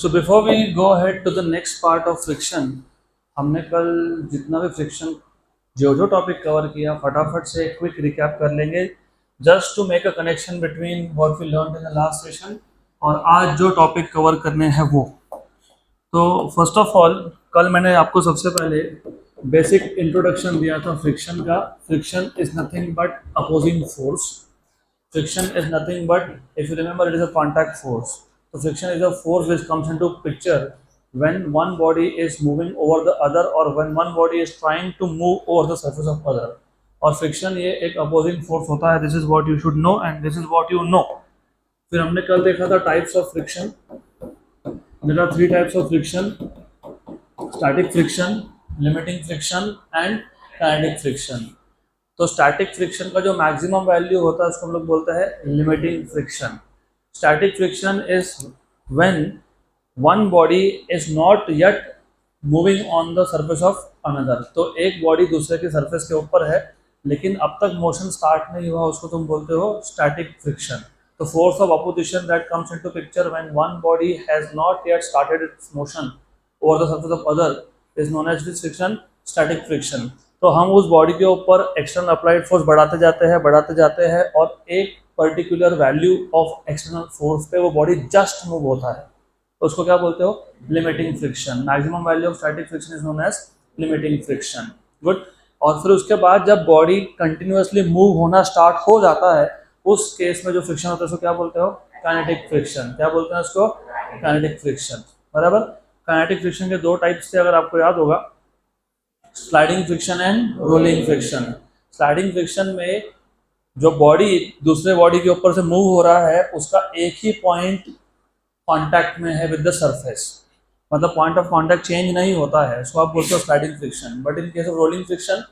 So before we go ahead to the next part of friction, हमने कल जितना भी फ्रिक्शन जो टॉपिक कवर किया फटाफट से एक क्विक रिकैप कर लेंगे just to make a connection between what we learn in the last session और आज जो टॉपिक कवर करने हैं वो। तो फर्स्ट ऑफ ऑल कल मैंने आपको सबसे पहले बेसिक इंट्रोडक्शन दिया था फ्रिक्शन का। Friction is nothing but opposing force. Friction is nothing but, if you remember, it is a contact force. So friction is a force which comes into picture when one body is moving over the other or when one body is trying to move over the surface of other. और friction ये एक opposing force होता है. This is what you should know and this is what you know. फिर हमने कल देखा था types of friction. There are three types of friction: static friction, limiting friction and kinetic friction. तो स्टैटिक फ्रिक्शन का जो मैक्सिमम वैल्यू होता है उसको हम लोग बोलते हैं limiting friction. Static friction is when one body is not yet moving on the surface of another. तो एक बॉडी दूसरे के सरफेस के ऊपर है लेकिन अब तक मोशन स्टार्ट नहीं हुआ, उसको तुम बोलते हो स्टैटिक फ्रिक्शन। तो force of opposition that comes into picture when one body has not yet started its motion over the surface of other is known as this friction static friction. तो हम उस बॉडी के ऊपर external applied force बढ़ाते जाते हैं और एक particular value of external force पे वो बॉडी जस्ट मूव होता है, तो उसको क्या बोलते हो? Limiting friction. Maximum value of static friction is known as limiting friction. Good. और फिर उसके बाद जब बॉडी कंटिन्यूअसली मूव होना स्टार्ट हो जाता है उस केस में जो फ्रिक्शन होता है उसको क्या बोलते हो? Kinetic friction. क्या बोलते हैं उसको? Kinetic friction. बराबर। काइनेटिक फ्रिक्शन के दो टाइप्स थे अगर आपको याद होगा, sliding friction and rolling friction. Sliding friction में जो बॉडी दूसरे बॉडी के ऊपर से मूव हो रहा है उसका एक ही पॉइंट कांटेक्ट में है विद द सरफेस, मतलब पॉइंट ऑफ कांटेक्ट चेंज नहीं होता है, उसको आप बोलते हो sliding friction. But in case of rolling friction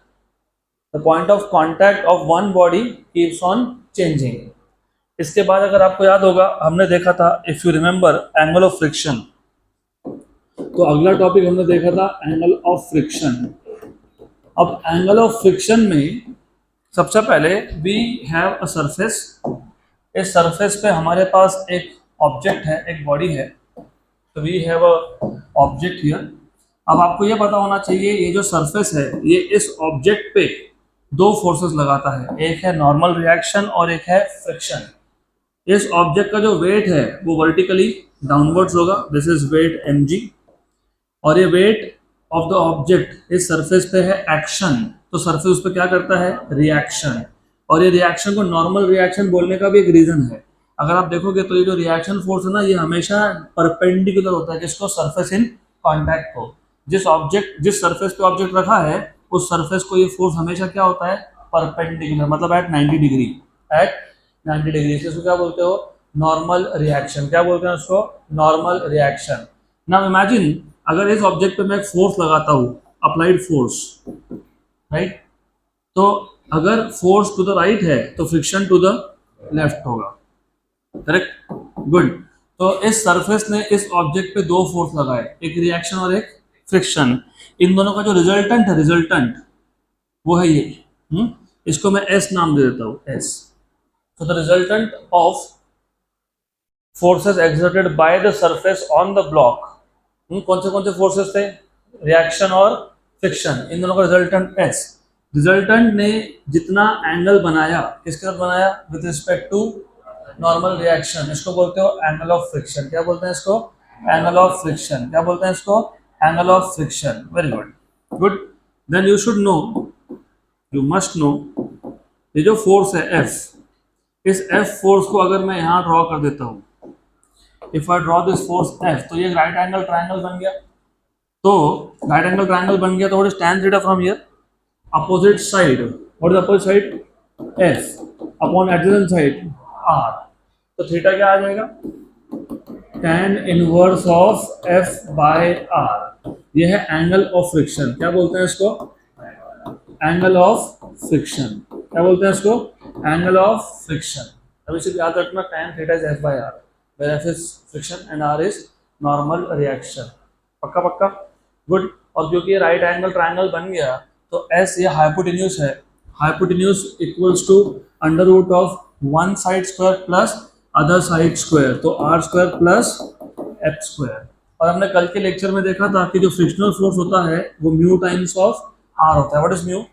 the point of contact of one body keeps on changing. इसके बाद अगर आपको याद होगा हमने देखा था, if you remember, angle of friction. तो अगला टॉपिक हमने देखा था एंगल ऑफ फ्रिक्शन। अब एंगल ऑफ फ्रिक्शन में सबसे पहले वी हैव अ सरफेस। इस सरफेस पे हमारे पास एक ऑब्जेक्ट है, एक बॉडी है, तो we have a object here. अब आपको ये पता होना चाहिए ये जो सरफेस है ये इस ऑब्जेक्ट पे दो फोर्सेस लगाता है, एक है नॉर्मल रिएक्शन और एक है फ्रिक्शन। इस ऑब्जेक्ट का जो वेट है वो वर्टिकली डाउनवर्ड्स होगा, दिस इज वेट mg, और ये वेट ऑफ द ऑब्जेक्ट इस सरफेस पे है एक्शन, तो सरफेस उस पर क्या करता है? रिएक्शन। और ये रिएक्शन को नॉर्मल रिएक्शन बोलने का भी एक रीजन है। अगर आप देखोगे तो ये जो रिएक्शन फोर्स है ना ये हमेशा परपेंडिकुलर होता है, किसको? सरफेस इन कांटेक्ट को। जिस सरफेस पे ऑब्जेक्ट रखा है उस सरफेस को ये फोर्स हमेशा क्या होता है? परपेंडिकुलर, मतलब एट 90 डिग्री। एट 90 डिग्री इसको क्या बोलते हो? Normal reaction. क्या बोलते हैं उसको? Normal reaction. नाउ इमेजिन अगर इस ऑब्जेक्ट पे मैं एक फोर्स लगाता हूँ, अप्लाइड फोर्स, राइट, तो अगर फोर्स टू द राइट है तो फ्रिक्शन टू द लेफ्ट होगा, करेक्ट? गुड। तो इस सरफेस ने इस ऑब्जेक्ट पे दो फोर्स लगाए, एक रिएक्शन और एक फ्रिक्शन। इन दोनों का जो रिजल्टेंट वो है ये। इसको मैं एस नाम दे देता हूँ, एस। तो the resultant of forces exerted by the surface on the block, कौन से फोर्सेस थे? रिएक्शन और फ्रिक्शन। इन दोनों का रिजल्टेंट एस। रिजल्टेंट ने जितना एंगल बनाया किसके साथ बनाया? With respect to normal reaction. इसको बोलते हो एंगल ऑफ फ्रिक्शन। क्या बोलते हैं इसको? Angle of friction. क्या बोलते हैं इसको? Angle of friction. Very good. Good. Then you should know, you must know, ये जो फोर्स है एफ, इस एफ फोर्स को अगर मैं यहाँ ड्रॉ कर देता हूँ, if I draw this force F, तो ये राइट एंगल ट्राइंगल बन गया। तो राइट एंगल ट्राइंगल बन गया तो what is tan theta from here? Opposite side. What is opposite side? F upon adjacent side R. तो थीटा क्या आ जाएगा? tan inverse of F by R. ये है एंगल ऑफ फ्रिक्शन। क्या बोलते हैं इसको? Angle of friction. क्या बोलते हैं इसको? Angle of friction. अभी सिर्फ याद रखना tan theta is F by R, where F is friction and R is normal reaction। पक्का पक्का? गुड। और क्योंकि ये राइट एंगल ट्राइंगल बन गया तो S ये हाइपोटेन्यूज है, hypotenuse equals to under root of one side square plus other side square, तो R square plus F square. और हमने कल के लेक्चर में देखा था कि जो फ्रिक्शनल फोर्स होता है वो म्यू टाइम्स ऑफ आर होता है। What is mu?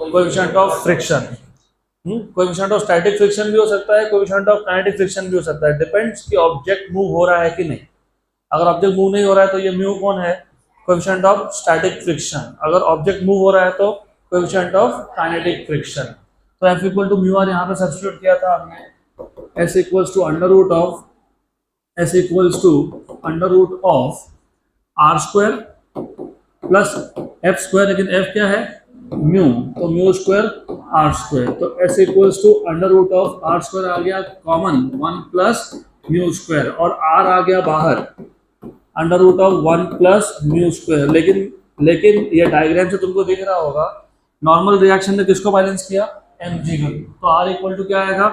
Coefficient of friction. Coefficient of static friction भी हो सकता है, कोएफिशिएंट ऑफ काइनेटिक फ्रिक्शन भी हो सकता है, डिपेंड्स कि ऑब्जेक्ट मूव हो रहा है कि नहीं। अगर ऑब्जेक्ट मूव नहीं हो रहा है तो ये म्यू कौन है? Coefficient of static friction. अगर ऑब्जेक्ट मूव हो रहा है तो कोएफिशिएंट ऑफ काइनेटिक फ्रिक्शन। तो F equal to mu R यहाँ पे सब्स्टिट्यूट किया था हमने। S equals to under root of R square plus F square, लेकिन एफ क्या है? म्यू, तो म्यू स्क्वायर आर स्क्वायर। तो S equals to under root of R square आ गया कॉमन 1 प्लस म्यू स्क्वायर, और आर आ गया बाहर under root of 1 plus mu square. लेकिन ये डायग्राम से तुमको दिख रहा होगा नॉर्मल रिएक्शन ने किसको बैलेंस किया? mg को। तो r इक्वल टू क्या आएगा?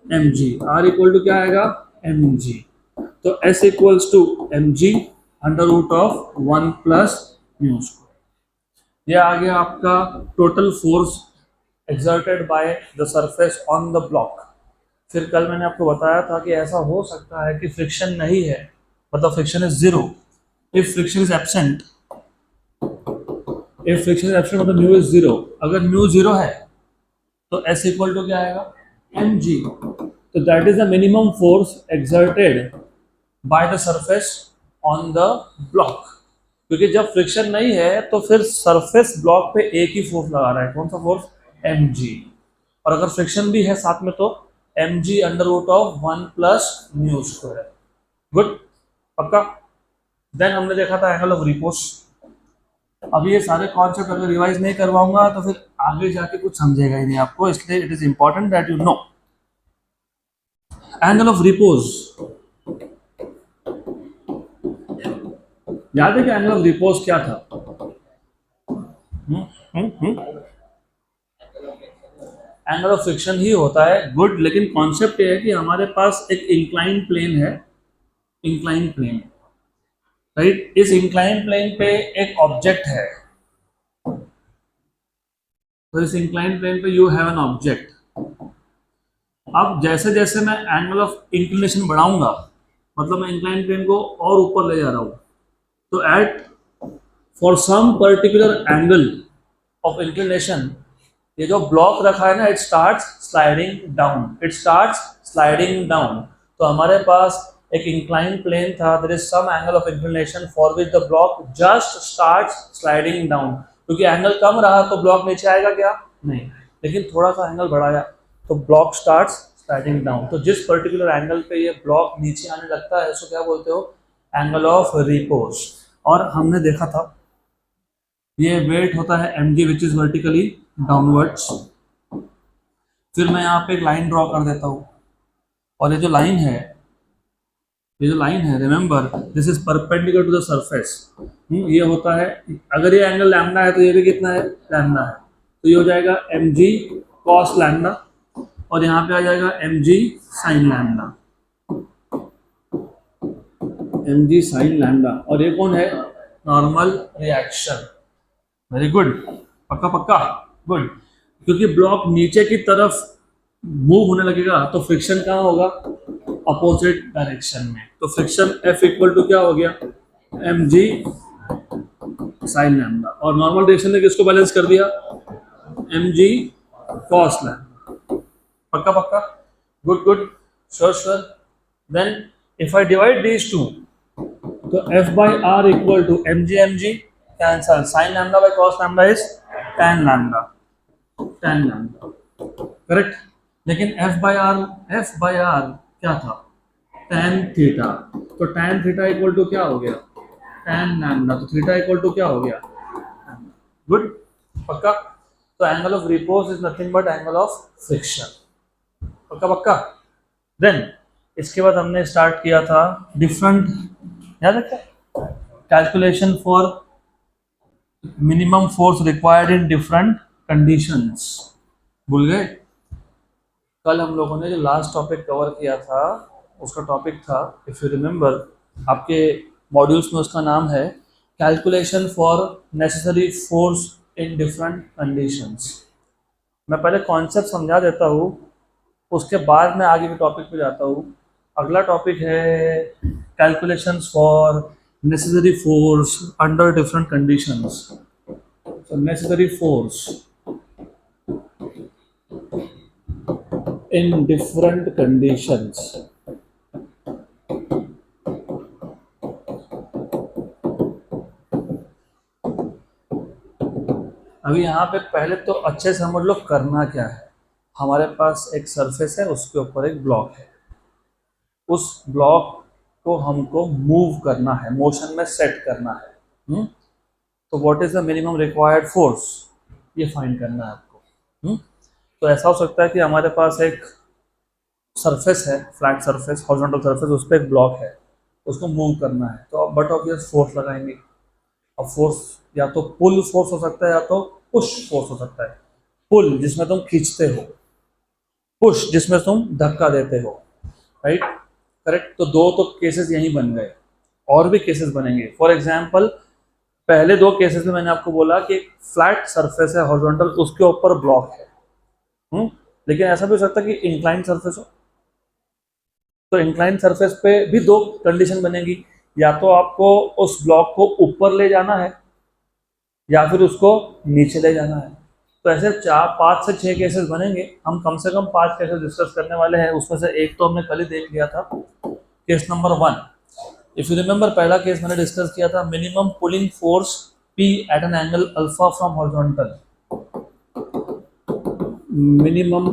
mg। r इक्वल टू क्या आएगा? mg। तो s equals to mg under root of 1 plus mu square. ये आ गया आपका total force exerted by the surface on the block. फिर कल मैंने आपको बताया था कि ऐसा हो सकता है कि फ्रिक्शन नहीं है, मतलब friction is zero. If friction is absent, मतलब म्यू इज जीरो। अगर म्यू जीरो है तो S इक्वल टू क्या आएगा? mg। तो that is the minimum force exerted by the surface on the block. क्योंकि जब फ्रिक्शन नहीं है तो फिर सरफेस ब्लॉक पे एक ही फोर्स लगा रहा है। कौन सा फोर्स? mg। और अगर फ्रिक्शन भी है साथ में तो mg under root of 1 plus mu square. Good, पक्का। देन हमने देखा था एंगल ऑफ रिपोज। अभी ये सारे कॉन्सेप्ट अगर रिवाइज नहीं करवाऊंगा तो फिर आगे जाके कुछ समझेगा ही नहीं आपको, इसलिए it is important that you know angle of repose. याद है कि एंगल ऑफ रिपोज क्या था? एंगल ऑफ फ्रिक्शन ही होता है। गुड, लेकिन कॉन्सेप्ट ये है कि हमारे पास एक इंक्लाइन प्लेन है, इंक्लाइन प्लेन, राइट। इस इंक्लाइन प्लेन पे एक ऑब्जेक्ट है, तो इस इंक्लाइन प्लेन पे यू हैव एन ऑब्जेक्ट। अब जैसे जैसे मैं एंगल ऑफ इंक्लिनेशन बढ़ाऊंगा, मतलब मैं इंक्लाइन प्लेन को और ऊपर ले जा रहा हूं, तो at for some particular angle of inclination ये जो ब्लॉक रखा है ना, it starts sliding down, it starts sliding down. तो हमारे पास एक इंक्लाइन प्लेन था, there is some angle of inclination for which the block just starts sliding down. क्योंकि एंगल कम रहा तो ब्लॉक नीचे आएगा क्या? नहीं, लेकिन थोड़ा सा एंगल बढ़ाया तो ब्लॉक स्टार्ट्स स्लाइडिंग डाउन। तो जिस पर्टिकुलर एंगल पे ये ब्लॉक नीचे आने लगता है उसको क्या बोलते हो? Angle of repose. और हमने देखा था ये वेट होता है mg which is vertically downwards. फिर मैं यहाँ पे एक लाइन ड्रॉ कर देता हूँ, और ये जो लाइन है, remember this is perpendicular to the surface. ये होता है, अगर ये एंगल लैम्डा है तो ये भी कितना है? लैम्डा है। तो ये हो जाएगा mg cos लैम्डा, और यहाँ पे आ जाएगा mg sin lambda, mg sin lambda. और ये कौन है? Normal reaction. वेरी गुड, पक्का पक्का, गुड। क्योंकि ब्लॉक नीचे की तरफ मूव होने लगेगा तो फ्रिक्शन कहाँ होगा? अपोजिट डायरेक्शन में। तो फ्रिक्शन F इक्वल टू क्या हो गया? mg sin lambda. और नॉर्मल डायरेक्शन ने किसको बैलेंस कर दिया? mg cos lambda. पक्का पक्का, good good, sure sure. Then if I divide these two, तो F by R equal to mg cancel, sin lambda by cos lambda is tan lambda, correct. लेकिन F by R क्या था? tan theta. तो tan theta equal to क्या हो गया? tan lambda. तो theta equal to क्या हो गया? गुड, पक्का। तो angle of repose is nothing but angle of friction, पक्का पक्का। देन इसके बाद हमने स्टार्ट किया था डिफरेंट, याद रखा, calculation for minimum force required in different conditions. भूल गए? कल हम लोगों ने जो लास्ट टॉपिक कवर किया था उसका टॉपिक था, इफ यू रिमेंबर, आपके मॉड्यूल्स में उसका नाम है calculation for necessary force in different conditions. मैं पहले कॉन्सेप्ट समझा देता हूँ, उसके बाद मैं आगे के टॉपिक पे जाता हूँ। अगला टॉपिक है calculations for necessary force under different conditions. So necessary force in different conditions. अभी यहाँ पे पहले तो अच्छे से समझ लो करना क्या है। हमारे पास एक सरफेस है, उसके ऊपर एक ब्लॉक है, उस ब्लॉक को हमको मूव करना है, मोशन में सेट करना है। तो what is the minimum required force, ये फाइंड करना है आपको। तो ऐसा हो सकता है कि हमारे पास एक सरफेस है, फ्लैट सरफेस, हॉरिजॉन्टल सरफेस, उस पर एक ब्लॉक है, उसको मूव करना है, तो आप बट ऑब्वियस फोर्स लगाएंगे। अब फोर्स या तो पुल फोर्स हो सकता है या तो पुश फोर्स हो सकता है। पुल जिसमें तुम खींचते हो, पुश जिसमें तुम धक्का देते हो, राइट, करेक्ट। तो दो तो केसेस यहीं बन गए, और भी केसेस बनेंगे। फॉर एग्जाम्पल, पहले दो केसेस में मैंने आपको बोला कि एक फ्लैट सरफेस है हॉरिजॉन्टल, उसके ऊपर ब्लॉक है। लेकिन ऐसा भी हो सकता है कि इंक्लाइन सरफेस हो, तो इंक्लाइन सरफेस पे भी दो कंडीशन बनेगी, या तो आपको उस ब्लॉक को ऊपर ले जाना है या फिर उसको नीचे ले जाना है। तो ऐसे 5 से 6 केसेस बनेंगे। हम कम से कम 5 केसेस डिस्कस करने वाले हैं, उसमें से एक तो हमने कल ही देख लिया था, case number 1। If you remember, पहला केस मैंने डिस्कस किया था, minimum pulling force P at an angle alpha from horizontal. Minimum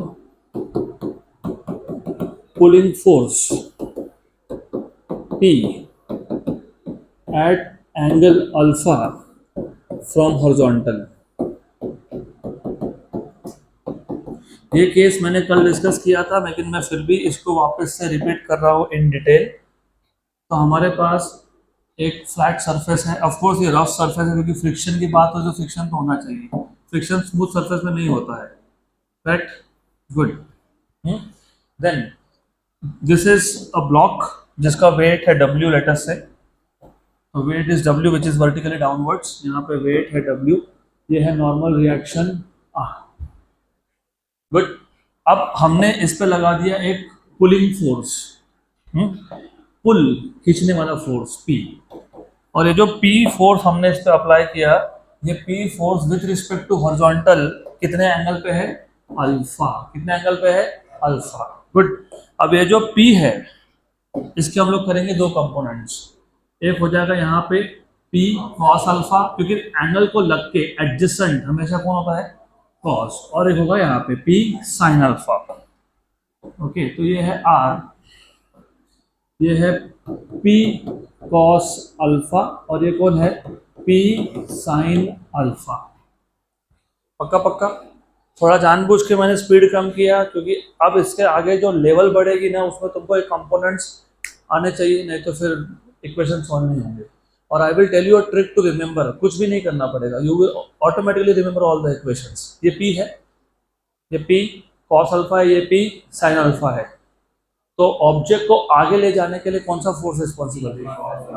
pulling force P at angle alpha from horizontal। ये केस मैंने कल डिस्कस किया था, लेकिन मैं फिर भी इसको वापस से रिपीट कर रहा हूँ इन डिटेल। तो हमारे पास एक फ्लैट सरफेस है, ऑफ कोर्स ये रफ सरफेस है, क्योंकि फ्रिक्शन की बात हो तो फ्रिक्शन तो होना चाहिए, फ्रिक्शन स्मूथ सरफेस में नहीं होता है, correct, good. Then this is a block जिसका वेट है W, लेटर से, तो weight is W which is vertically downwards, यहाँ पे वेट है W, ये है नॉर्मल रिएक्शन R, गुड। अब हमने इस पे लगा दिया एक पुलिंग फोर्स, पुल खींचने वाला फोर्स P, और ये जो P फोर्स हमने इस पे अप्लाई किया, ये P force with respect to horizontal कितने एंगल पे है, अल्फा, कितने एंगल पे है, अल्फा, गुड। अब ये जो P है, इसके हम लोग करेंगे दो कंपोनेंट्स, एक हो जाएगा यहाँ पे P cos अल्फा, क्योंकि एंगल को लग के एडजेसेंट हमेशा कौन होता है, cos, और एक होगा यहाँ पे P sin अल्फा। ओके, तो ये है R, ये है P cos अल्फा, और ये कौन है, P sin अल्फा। पक्का पक्का। थोड़ा जानबूझ के मैंने स्पीड कम किया, क्योंकि अब इसके आगे जो लेवल बढ़ेगी ना, उसमें तुमको एक कंपोनेंट्स आने चाहिए, नहीं तो फिर इक्वेशन सॉल्व नहीं होंगे। और I will tell you a trick to remember, कुछ भी नहीं करना पड़ेगा, you will automatically remember all the equations. ये P है, ये P cos अल्फा है, ये P sin अल्फा है। तो ऑब्जेक्ट को आगे ले जाने के लिए कौन सा फोर्स रिस्पॉन्सिबल है,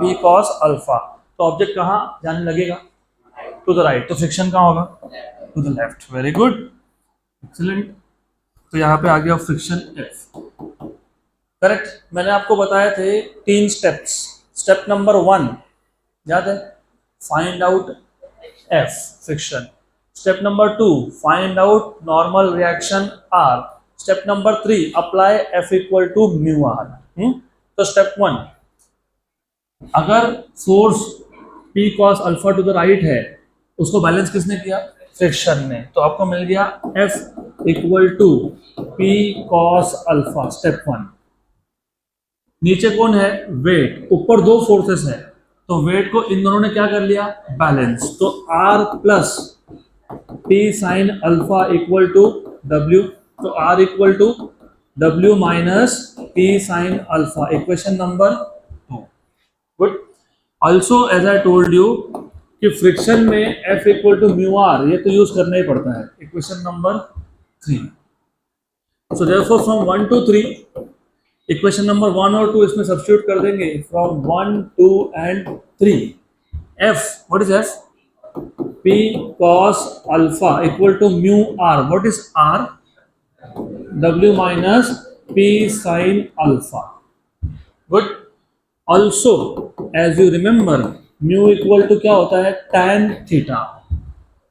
P cos अल्फा। तो ऑब्जेक्ट कहाँ जाने लगेगा, टू द राइट, तो फ्रिक्शन कहाँ होगा, to the left. Very good, excellent. तो यहाँ पे आ गया फ्रिक्शन F, करेक्ट। मैंने आपको बताए थे 3 स्टेप्स। स्टेप नंबर 1 याद है, find out F, friction. Step number 2, find out normal reaction R। Step number 3, apply F equal to mu R। तो स्टेप 1, अगर force P cos alpha to the right है, उसको बैलेंस किसने किया, friction ने, तो आपको मिल गया F equal to P cos alpha, step 1। नीचे कौन है, वेट, ऊपर दो फोर्सेस है, तो वेट को इन दोनों ने क्या कर लिया, बैलेंस, तो R plus P sine alpha equal to W, तो R equal to W minus P sine alpha, equation number 2, good. Also as I told you कि फ्रिक्शन में F equal to mu R, ये तो use करना ही पड़ता है, equation number 3। So therefore from 1 to 3, equation number 1 और 2 इसमें सब्स्टिट्यूट कर देंगे, from 1, 2 and 3। F, what is F, P cos alpha equal to mu R, what is R, W minus P sin alpha, good. Also as you remember mu equal to क्या होता है, tan theta.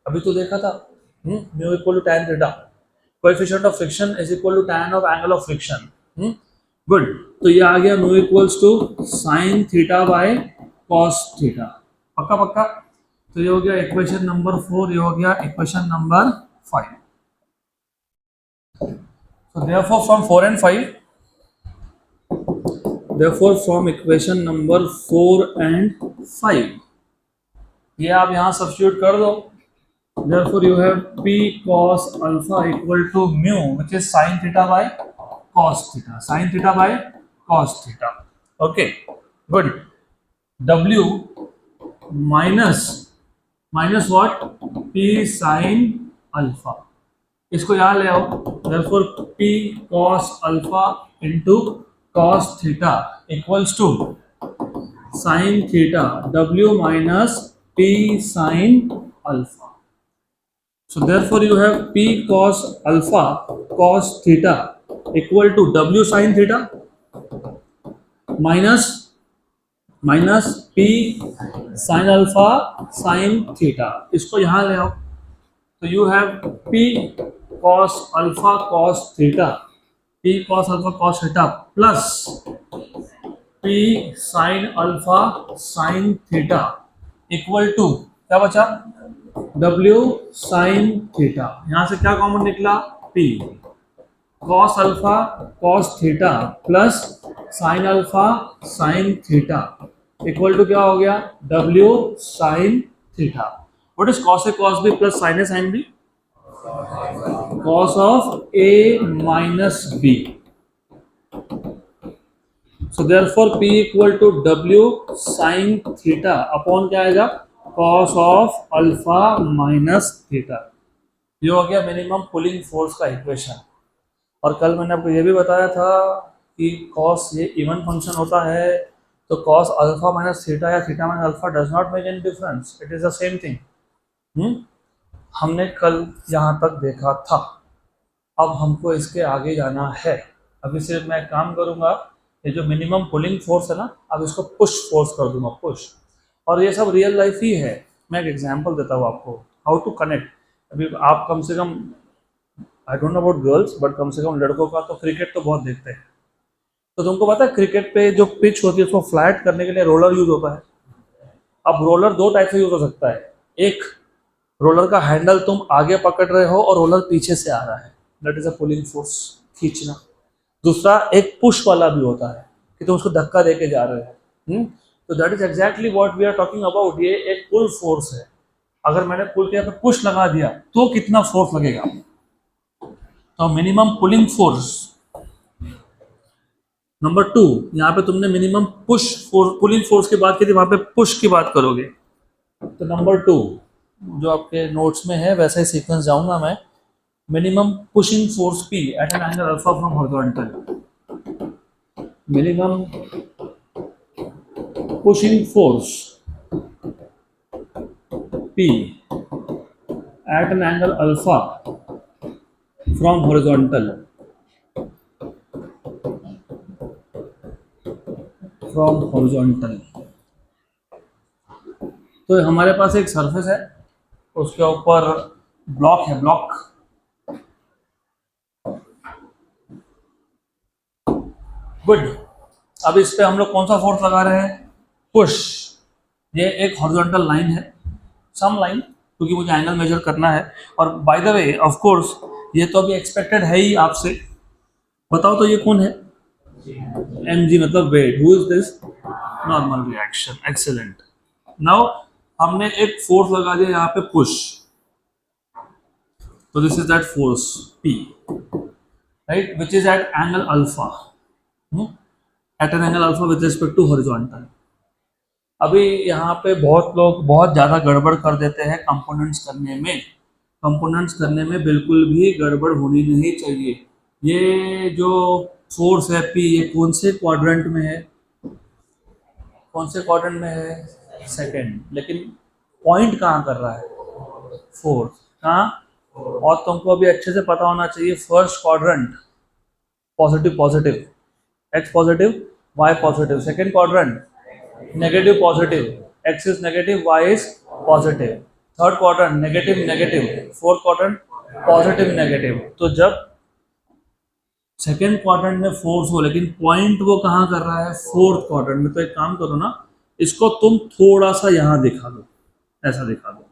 अभी तो देखा था, mu equal to tan theta. Coefficient of friction is equal to tan of angle of friction. Good, तो ये आ गया mu equals to sin theta by cos theta. पक्का पक्का। तो ये हो गया इक्वेशन नंबर 4, ये हो गया equation number 5। So therefore from 4 and 5, therefore from equation number 4 and 5, ये आप यहाँ सब्स्टिट्यूट कर दो। Therefore you have p cos alpha equal to mu, which is sin theta by cos theta, sin theta by cos theta. Okay, good. W minus what, p sin alpha, इसको यहाँ ले आओ। therefore p cos alpha into cos theta equals to sin theta, W minus p sin alpha. So therefore you have p cos alpha cos theta equal to W sin theta minus p sin alpha sin theta, इसको यहाँ ले आओ। तो you have p cos alpha cos theta, p cos alpha cos theta plus p sin alpha sin theta equal to क्या बचा, W sin theta। यहां से क्या कॉमन निकला, p cos alpha cos theta plus sin alpha sin theta equal to क्या हो गया, W sin theta। What is cos A cos B plus sin A sin B? Cos of A minus B। So therefore P equal to W sin theta upon क्या आएगा, cos of alpha minus theta। ये हो गया minimum pulling force का equation. और कल मैंने आपको ये भी बताया था कि cos ये इवन फंक्शन होता है, तो cos अल्फा माइनस थीटा या theta minus alpha does not make any difference, it is the same thing. हमने कल यहाँ तक देखा था। अब हमको इसके आगे जाना है। अभी सिर्फ मैं एक काम करूँगा, ये जो मिनिमम पुलिंग फोर्स है ना, अब इसको पुश फोर्स कर दूंगा, पुश। और ये सब रियल लाइफ ही है। मैं एक एग्जांपल देता हूँ आपको हाउ टू कनेक्ट। अभी आप कम से कम, I don't know about girls, but कम से कम लड़कों का तो क्रिकेट तो बहुत देखते हैं। तो तुमको पता है क्रिकेट पे जो पिच होती है उसको फ्लैट करने के लिए रोलर यूज होता है। अब रोलर दो टाइप से यूज हो सकता है। एक, रोलर का हैंडल तुम आगे पकड़ रहे हो और रोलर पीछे से आ रहा है, that is a pulling force, खींचना। दूसरा एक पुश वाला भी होता है कि तुम उसको धक्का देके जा रहे हो। तो that is exactly what we are talking about. ये एक पुल फोर्स है। अगर मैंने पुल के यहाँ पे पुश लगा दिया तो कितना फोर्स लगेगा, तो मिनिमम पुलिंग फोर्स। नंबर 2, यहाँ पे तुमने minimum push force, pulling force की बात की थी, वहां पे पुश की बात करोगे। तो नंबर 2 जो आपके नोट्स में है वैसा ही सीक्वेंस जाऊंगा मैं। Minimum pushing force P at an angle alpha from horizontal, minimum pushing force P at an angle alpha from horizontal, from horizontal। तो हमारे पास एक सरफेस है, उसके ऊपर ब्लॉक है, ब्लॉक। गुड। अब इस पे हम लोग कौन सा फोर्स लगा रहे हैं, पुश। ये एक हॉरिजॉन्टल लाइन है, सम लाइन, क्योंकि मुझे एंगल मेजर करना है। और by the way of course ये तो अभी एक्सपेक्टेड है ही आपसे। बताओ तो ये कौन है, mg मतलब weight. Who is this, normal reaction. Excellent. Now हमने एक फोर्स लगा दिया यहाँ पे, पुश। तो this is that force P, right, which is at angle alpha, at an angle alpha with respect to horizontal. अभी यहाँ पे बहुत लोग बहुत ज़्यादा गड़बड़ कर देते हैं कंपोनेंट्स करने में। कंपोनेंट्स करने में बिल्कुल भी गड़बड़ होनी नहीं चाहिए। ये जो फोर्स है P, ये कौन से क्वाड्रेंट में है, कौन से क्वाड्रेंट में है, सेकंड। लेकिन पॉइंट कहाँ कर रहा है, फोर्थ कहाँ। और तुमको अभी अच्छे से पता होना चाहिए, first quadrant positive positive, x positive y positive. Second quadrant negative positive, X is negative, Y is positive, third quadrant negative negative, fourth quadrant positive negative. तो जब सेकेंड क्वाड्रेंट में फोर्स हो लेकिन पॉइंट वो कहाँ कर रहा है, फोर्थ क्वाड्रेंट में, तो एक काम करो ना, इसको तुम थोड़ा सा यहां दिखा दो, ऐसा दिखा दो,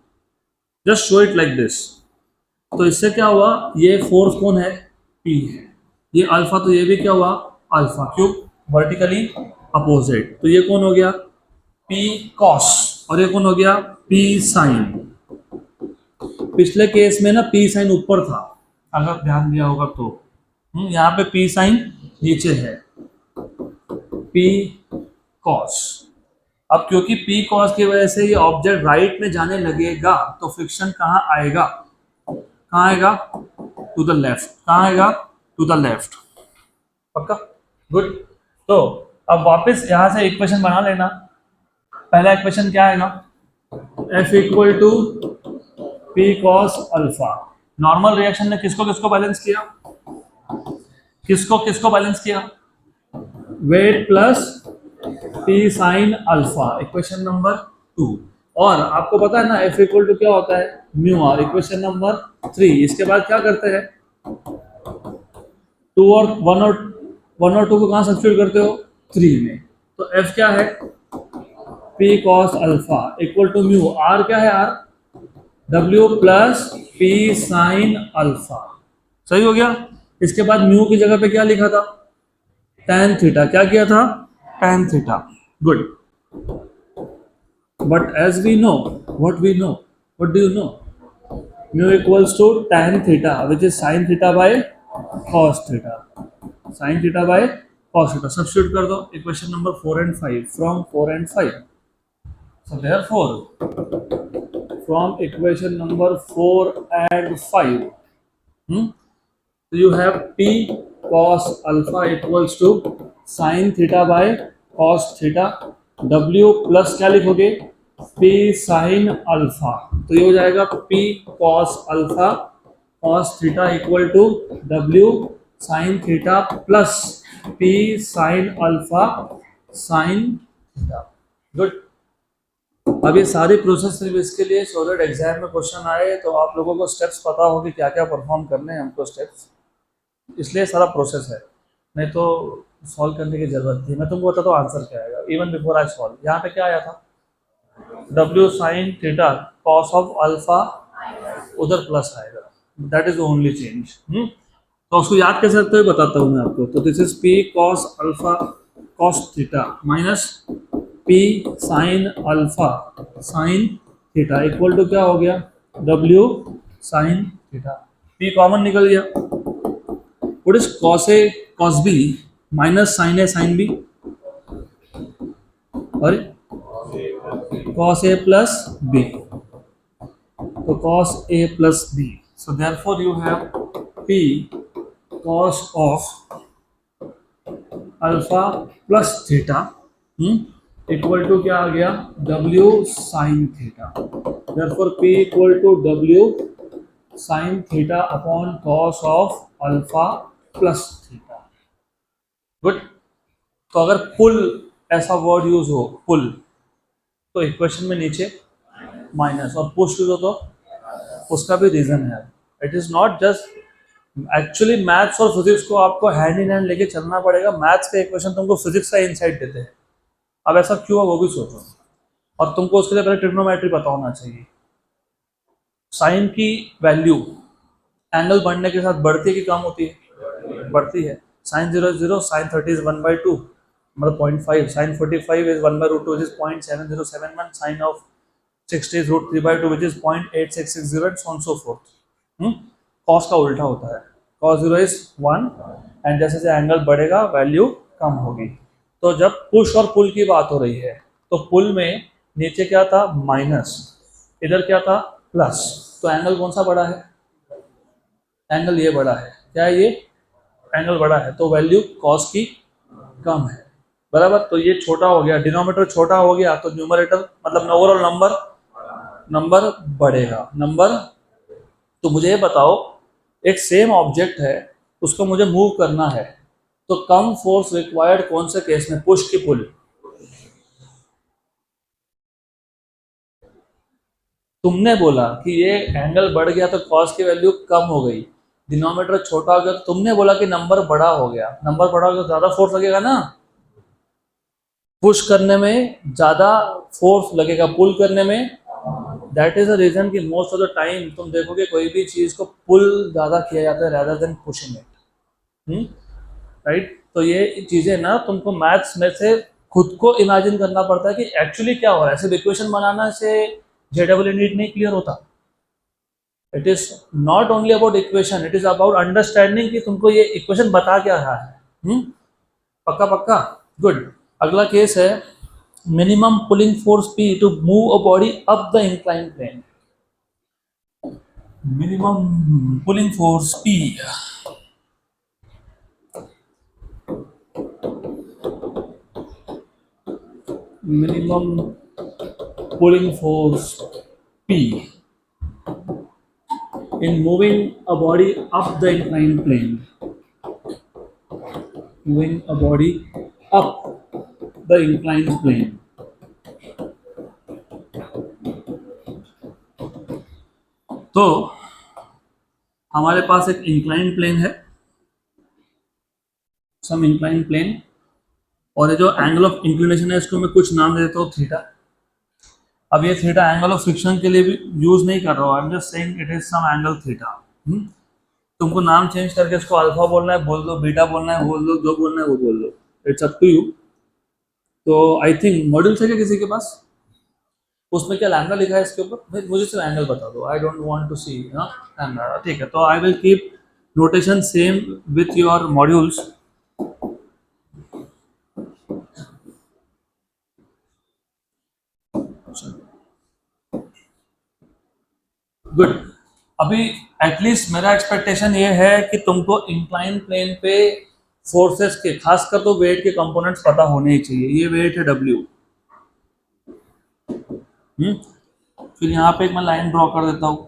just show it like this. तो इससे क्या हुआ, ये फोर्स कौन है, पी है, ये अल्फा, तो ये भी क्या हुआ, अल्फा, क्यों, वर्टिकली अपोजिट, तो ये कौन हो गया, पी कॉस, और ये कौन हो गया, पी साइन। पिछले केस में ना पी साइन ऊपर था, अगर ध्यान दिया होगा तो, यहाँ पे पी साइन नीचे है, पी कॉस। अब क्योंकि पी कॉस की वजह से ये ऑब्जेक्ट राइट में जाने लगेगा, तो फ्रिक्शन कहाँ आएगा, कहाँ आएगा, टू द लेफ्ट, कहाँ आएगा, टू द लेफ्ट, पक्का, गुड। तो अब वापस यहाँ से इक्वेशन बना लेना। पहला इक्वेशन क्या आएगा, F equal to P cos alpha. Normal reaction ने किसको किसको बैलेंस किया, किसको किसको बैलेंस किया, weight plus P sine alpha, equation number 2। और आपको पता है ना F इक्वल टू क्या होता है, म्यू आर, इक्वेशन नंबर 3। इसके बाद क्या करते हैं, 2 और 1 और 2 को कहाँ सब्स्टिट्यूट करते हो, 3 में। तो F क्या है, P cos alpha equal to mu, R क्या है, R W plus P sine alpha, सही हो गया। इसके बाद म्यू की जगह पे क्या लिखा था, tan थीटा, क्या किया था, tan theta, good. But as we know, what we know, what do you know, mu equals to tan theta which is sin theta by cos theta, sin theta by cos theta, substitute कर दो equation number 4 and 5, from 4 and 5। So therefore from equation number 4 and 5, so you have p cos alpha equals to sin theta by cos theta, w plus क्या लिखोगे, p sin alpha, तो ये हो जाएगा p cos alpha cos theta equal to w sin theta plus p sin alpha sin theta, good. अब ये सारी process सिर्फ इसके लिए, सो दैट एग्जाम में क्वेश्चन आए तो आप लोगों को स्टेप्स पता हो कि क्या क्या परफॉर्म करने हैं हमको स्टेप्स, इसलिए सारा प्रोसेस है, नहीं तो सॉल्व करने की जरूरत थी। मैं तुमको बताता हूँ आंसर क्या आएगा, इवन बिफोर आई सॉल्व। यहाँ पे क्या आया था, W sine theta cos of alpha, उधर प्लस आएगा, दैट इज ओनली चेंज। तो उसको याद कैसे रखते हुए बताता हूँ मैं आपको। तो this is P cos alpha cos theta minus P sine alpha sine theta equal to क्या हो गया, W sine theta, P common निकल गया। What is cos A cos B minus sine A sine B, और cos A plus B, तो cos A plus B, so therefore you have P cos of alpha plus theta equal to क्या आ गया, W sine theta, therefore P equal to W sine theta upon cos of alpha plus theta, good. तो अगर पुल ऐसा word use हो, पुल, तो equation में नीचे माइनस, और पुश यूज हो तो उसका भी रीजन है। It is not just, actually maths और फिजिक्स को आपको हैंड इन हैंड लेके चलना पड़ेगा। मैथ्स का इक्वेशन तुमको फिजिक्स का इनसाइट देते हैं, अब ऐसा क्यों है वो भी सोचो, और तुमको उसके लिए पहले ट्रिग्नोमेट्री पता होना चाहिए। साइन की वैल्यू एंगल बढ़ने के साथ बढ़ती है कि कम होती है, बढ़ती है। साइन 0 is 0, साइन 30 is 1/2, मतलब 0.5, sine 45 is 1/√2 which is 0.7071, sine of 60 is √3/2 which is 0.8660 and so on so forth। Cos का उल्टा होता है, cos 0 is 1 एंड जैसे जैसे एंगल बढ़ेगा वैल्यू कम होगी। तो जब पुश और पुल की बात हो रही है, तो पुल में नीचे क्या था, माइनस, इधर क्या था, प्लस, तो एंगल कौन सा बड़ा है, एंगल ये बड़ा है, क्या है ये, एंगल बड़ा है, तो वैल्यू कॉस की कम है, बराबर। तो ये छोटा हो गया, डिनोमिनेटर छोटा हो गया, तो न्यूमरेटर मतलब ओवरऑल नंबर बढ़ेगा, नंबर। तो मुझे ये बताओ, एक सेम ऑब्जेक्ट है, उसको मुझे मूव करना है, तो कम फोर्स रिक्वायर्ड कौन से केस में, पुश की पुल, तुमने बोला कि ये एंगल बढ़ गया तो कॉस की वैल्यू कम हो गई, डिनोमिनेटर छोटा हो गया, तो तुमने बोला कि नंबर बड़ा हो गया। नंबर बड़ा हो गया तो ज्यादा फोर्स लगेगा ना, पुश करने में ज्यादा फोर्स लगेगा, पुल करने में। दैट इज द रीजन कि मोस्ट ऑफ द टाइम तुम देखोगे कोई भी चीज को पुल ज्यादा किया जाता है rather than pushing it. Right? तो ये चीजें ना तुमको मैथ्स में से खुद को इमेजिन करना पड़ता है कि एक्चुअली क्या हो रहा है। ऐसे इक्वेशन बनाना से जेडब्ल्यू नीट नहीं क्लियर होता। It is not only about equation, it is about understanding कि तुमको ये इक्वेशन बता क्या रहा है। पक्का पक्का, गुड। अगला केस है minimum pulling force P to move a body up the incline plane. Minimum pulling force P, minimum pulling force P in moving a body up the inclined plane. Moving a body up the inclined plane. तो हमारे पास एक incline plane है, सम incline plane, और ये जो angle of inclination है इसको मैं कुछ नाम दे देता हूँ थीटा। अब ये थीटा एंगल ऑफ फ्रिक्शन के लिए भी यूज नहीं कर रहा हूँ, I am just saying it is some angle theta. तुमको नाम चेंज करके इसको अल्फा बोलना है बोल दो, बीटा बोलना है बोल दो, जो बोलना है वो बोल दो, इट्स अप टू यू। तो आई थिंक मॉड्यूल्स है क्या किसी के पास? उसमें क्या लैम्डा लिखा है इसके ऊपर? मुझे सिर्फ एंगल बता दो, I don't want to see lambda. ठीक है, तो I will keep notation same with your modules. Good. अभी एटलीस्ट मेरा एक्सपेक्टेशन ये है कि तुमको इंक्लाइन प्लेन पे फोर्सेस के, खासकर तो वेट के कंपोनेंट्स पता होने ही चाहिए। ये वेट है W। फिर यहाँ पे एक मैं लाइन ड्रॉ कर देता हूँ,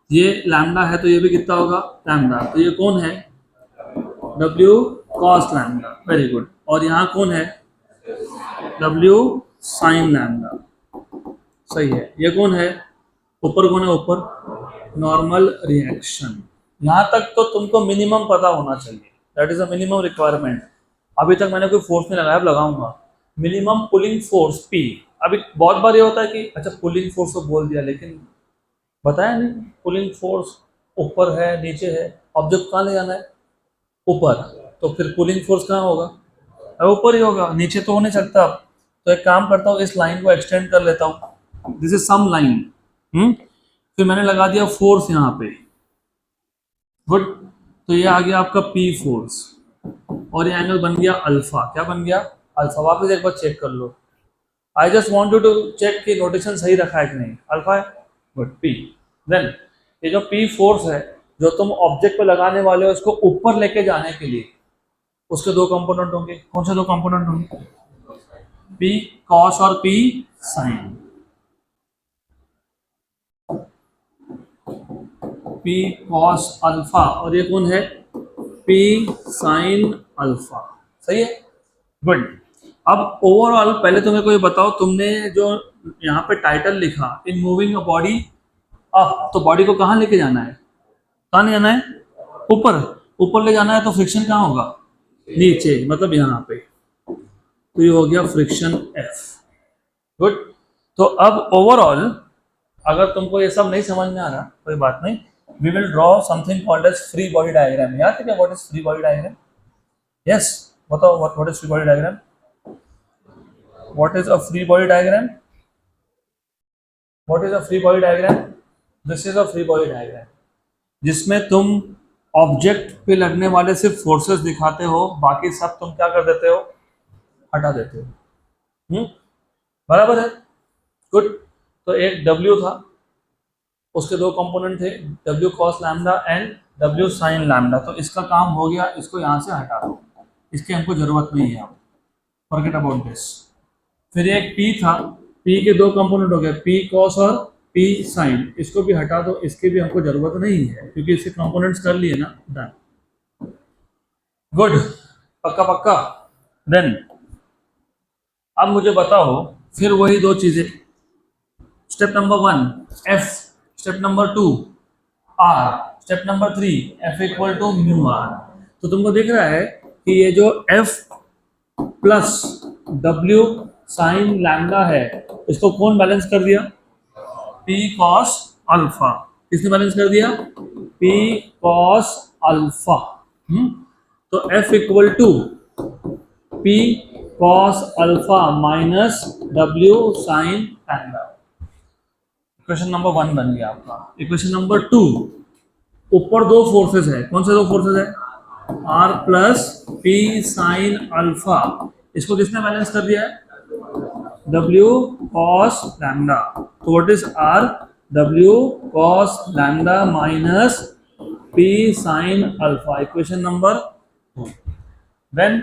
ये लैम्डा है तो ये भी कितना होगा? लैम्डा। तो ये कौन है? W cos lambda, very good. और यहाँ कौन है? W sin लैम्डा, सही है। ये कौन है? ऊपर कौन है? ऊपर नॉर्मल रिएक्शन। यहाँ तक तो तुमको मिनिमम पता होना चाहिए, that is a minimum requirement. अभी तक मैंने कोई फोर्स नहीं लगाया, अब लगाऊंगा। Minimum pulling force P। अभी बहुत बार ये होता है कि अच्छा पुलिंग फोर्स को बोल दिया लेकिन बताया नहीं। पुलिंग फोर्स ऊपर है नीचे है, ऑब्जेक्ट कहाँ ले जाना है? ऊपर। तो फिर पुलिंग फोर्स कहाँ होगा? ऊपर ही होगा, नीचे तो हो नहीं सकता। अब तो एक काम करता हूँ, इस लाइन को एक्सटेंड कर लेता हूँ, दिस इज सम लाइन। फिर मैंने लगा दिया फोर्स यहाँ पे, गुड। तो ये आ गया आपका P फोर्स, और ये एंगल बन गया अल्फा। क्या बन गया? अल्फा। वापस एक बार चेक कर लो, I just want you to check कि नोटेशन सही रखा है कि नहीं। अल्फा है, गुड। P, देन ये जो P फोर्स है जो तुम ऑब्जेक्ट पे लगाने वाले हो, इसको ऊपर लेके जाने के लिए उसके दो कंपोनेंट होंगे। कौन से दो कंपोनेंट होंगे? P cos और P sin। P cos alpha, और ये कौन है? P sin अल्फा, सही है, गुड। अब ओवरऑल पहले तुम्हें कोई बताओ, तुमने जो यहाँ पे टाइटल लिखा in moving a body up, तो बॉडी को कहाँ लेके जाना है? कहाँ ले जाना है? ऊपर। ऊपर ले जाना है तो फ्रिक्शन कहाँ होगा? नीचे, मतलब यहाँ पे। तो ये हो गया फ्रिक्शन F, गुड। तो अब ओवरऑल अगर तुमको ये सब नहीं समझ में आ रहा, कोई बात नहीं, we will draw something called as free body diagram. याद है क्या what is free body diagram? Yes, बताओ what is free body diagram? What is a free body diagram? What is a free body diagram? This is a free body diagram जिसमें तुम object पे लगने वाले सिर्फ फोर्सेस दिखाते हो, बाकी सब तुम क्या कर देते हो? हटा देते हो। बराबर है, गुड। तो एक W था, उसके दो कंपोनेंट थे, W cos lambda and W sin lambda. तो इसका काम हो गया, इसको यहाँ से हटा दो, इसकी हमको जरूरत नहीं है, अब फॉरगेट अबाउट दिस। फिर एक P था, P के दो कंपोनेंट हो गए, P cos और P sin, इसको भी हटा दो, इसकी भी हमको जरूरत नहीं है क्योंकि इसके कंपोनेंट्स कर लिए ना, डन, गुड। पक्का पक्का। देन अब मुझे बताओ फिर वही दो चीजें, step number 1 f, step number 2 r, step number 3 f equal to mu r। तो तुमको दिख रहा है कि ये जो f plus w sine lambda है, इसको कौन बैलेंस कर दिया? p cos alpha. किसने बैलेंस कर दिया? p cos alpha. तो f equal to p cos alpha minus w sine lambda. Equation number 1 बन गया आपका। इक्वेशन नंबर 2, ऊपर दो फोर्सेस है, कौन से दो फोर्सेस है? r plus p sine alpha, इसको किसने बैलेंस कर दिया है? w cos lambda. तो what is r? w cos lambda minus p sine alpha. Equation number 2। Then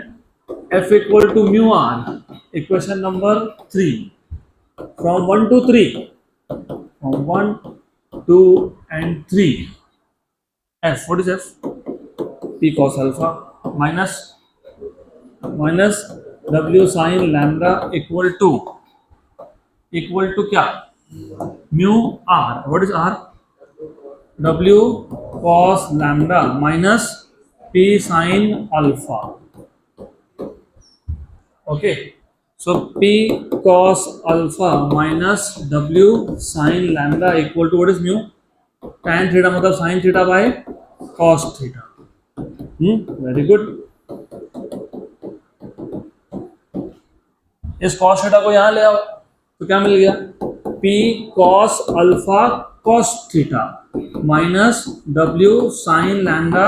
f equal to mu r, equation number 3, from 1 to 3, from 1, 2 and 3, f, what is f? p cos alpha minus w sin lambda equal to क्या? mu r, what is r? w cos lambda minus p sin alpha। Okay, so p cos alpha minus w sin lambda equal to what is mu? Tan theta मतलब sin theta by cos theta। very good। इस cos theta को यहाँ ले आओ तो क्या मिल गया? p cos alpha cos theta minus w sin lambda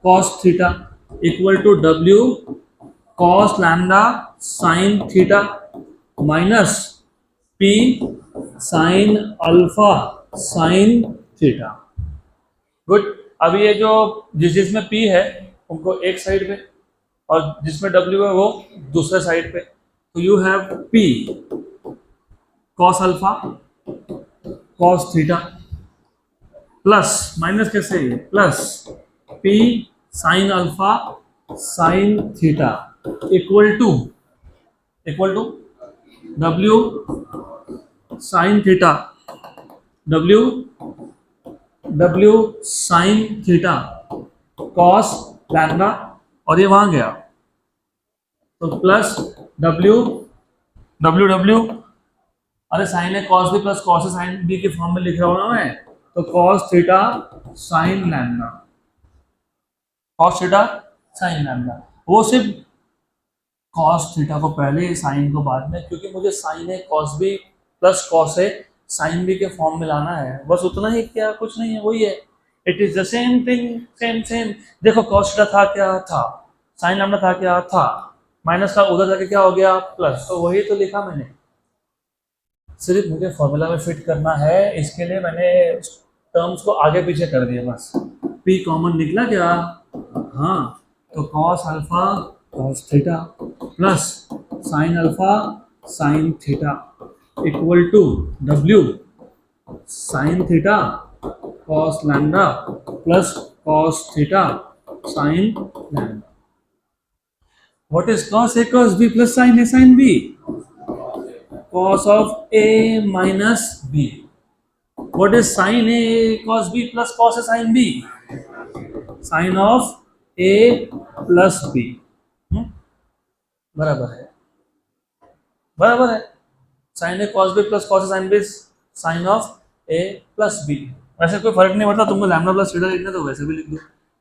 cos theta equal to w cos lambda sin theta minus p sin alpha sin theta। Good. अब ये जो जिसमें p है उनको एक साइड पे और जिसमें w है वो दूसरे साइड पे, तो you have p cos alpha cos theta plus minus कैसे है? Plus p sin alpha sin theta equal to w sin theta, w sin theta cos lambda, और ये वहां गया तो प्लस w, अरे साइन है cos b plus cos sine b के फॉर्म में लिख रहा हूं ना मैं, तो cos theta sine lambda, cos theta sine lambda. वो सिर्फ cos थीटा को पहले साइन को बाद में, क्योंकि मुझे साइन है cos b प्लस cos है साइन b के फॉर्म में लाना है, बस उतना ही, क्या कुछ नहीं है, वही है। It is the same thing, same. देखो cos थीटा था क्या था? साइन लैम्डा था क्या था? माइनस का उधर जाके क्या हो गया? प्लस। तो वही तो लिखा मैंने, सिर्फ मुझे फॉर्मूला में फिट करना है, इसके लिए मैंने टर्म्स को आगे पीछे कर दिया बस। p कॉमन निकला क्या? हाँ, तो cos alpha cos theta plus sine alpha sine theta equal to w sine theta cos lambda plus cos theta sine lambda. What is cos a cos b plus sin a sin b? cos of a minus b। what is sin a cos b plus cos a sin b? sin of a plus b। बराबर है sin a cos b plus cos a sin b sin of a plus b। वैसे कोई फर्क नहीं पड़ता, तुमको lambda plus theta लिखना तो वैसे भी लिख दो,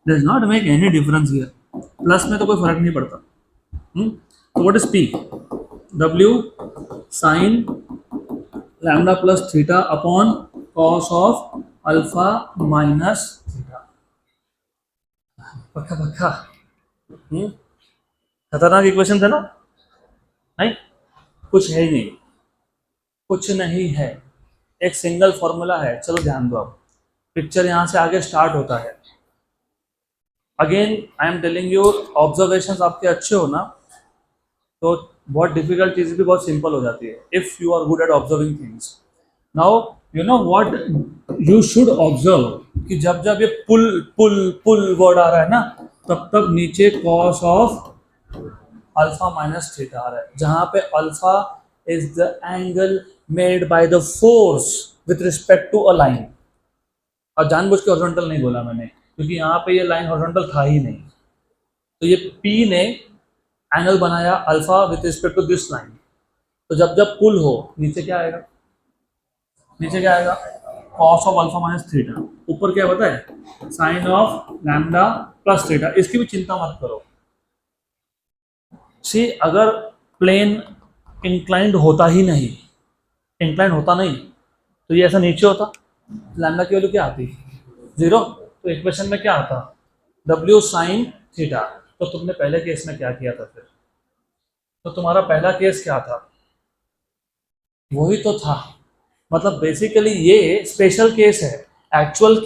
does not make any difference here, plus में तो कोई फर्क नहीं पड़ता। तो what is p? w sin lambda plus theta upon cos of alpha minus theta। पक्का खतरनाक इक्वेशन था ना? नहीं, कुछ है ही नहीं, कुछ नहीं है, एक सिंगल फॉर्मूला है। चलो ध्यान दो, अब पिक्चर यहां से आगे स्टार्ट होता है। Again I am telling you, observations आपके अच्छे हो ना तो बहुत डिफिकल्ट चीज भी बहुत सिंपल हो जाती है, if you are good at observing things. Now you know what you should observe, कि जब जब ये पुल वर्ड आ रहा है ना, तब तब नीचे cos of alpha minus theta आ रहा है, जहां पे alpha is the angle made by the force with respect to a line. और जानबूझ के हॉरिजॉन्टल नहीं बोला मैंने, क्योंकि यहाँ पे ये लाइन हॉरिजॉन्टल था ही नहीं। तो ये P ने एंगल बनाया alpha with respect to this line. तो जब जब पुल हो, नीचे क्या आएगा? नीचे क्या आएगा? Cos of alpha minus theta. ऊपर क्या पता है? Sine of lambda plus theta. इसकी भी चिंता मत करो। सी, अगर प्लेन इंक्लाइंड होता ही नहीं, इंक्लाइंड होता नहीं, तो ये ऐसा नीचे होता, लैम्डा की वैल्यू क्या आती? 0। तो इक्वेशन में क्या आता? W sine theta. तो तुमने पहले केस में क्या किया था फिर? तो तुम्हारा पहला केस क्या था? वही तो था। मतलब बेसिकली ये स्पेशल केस है। एक्चुअल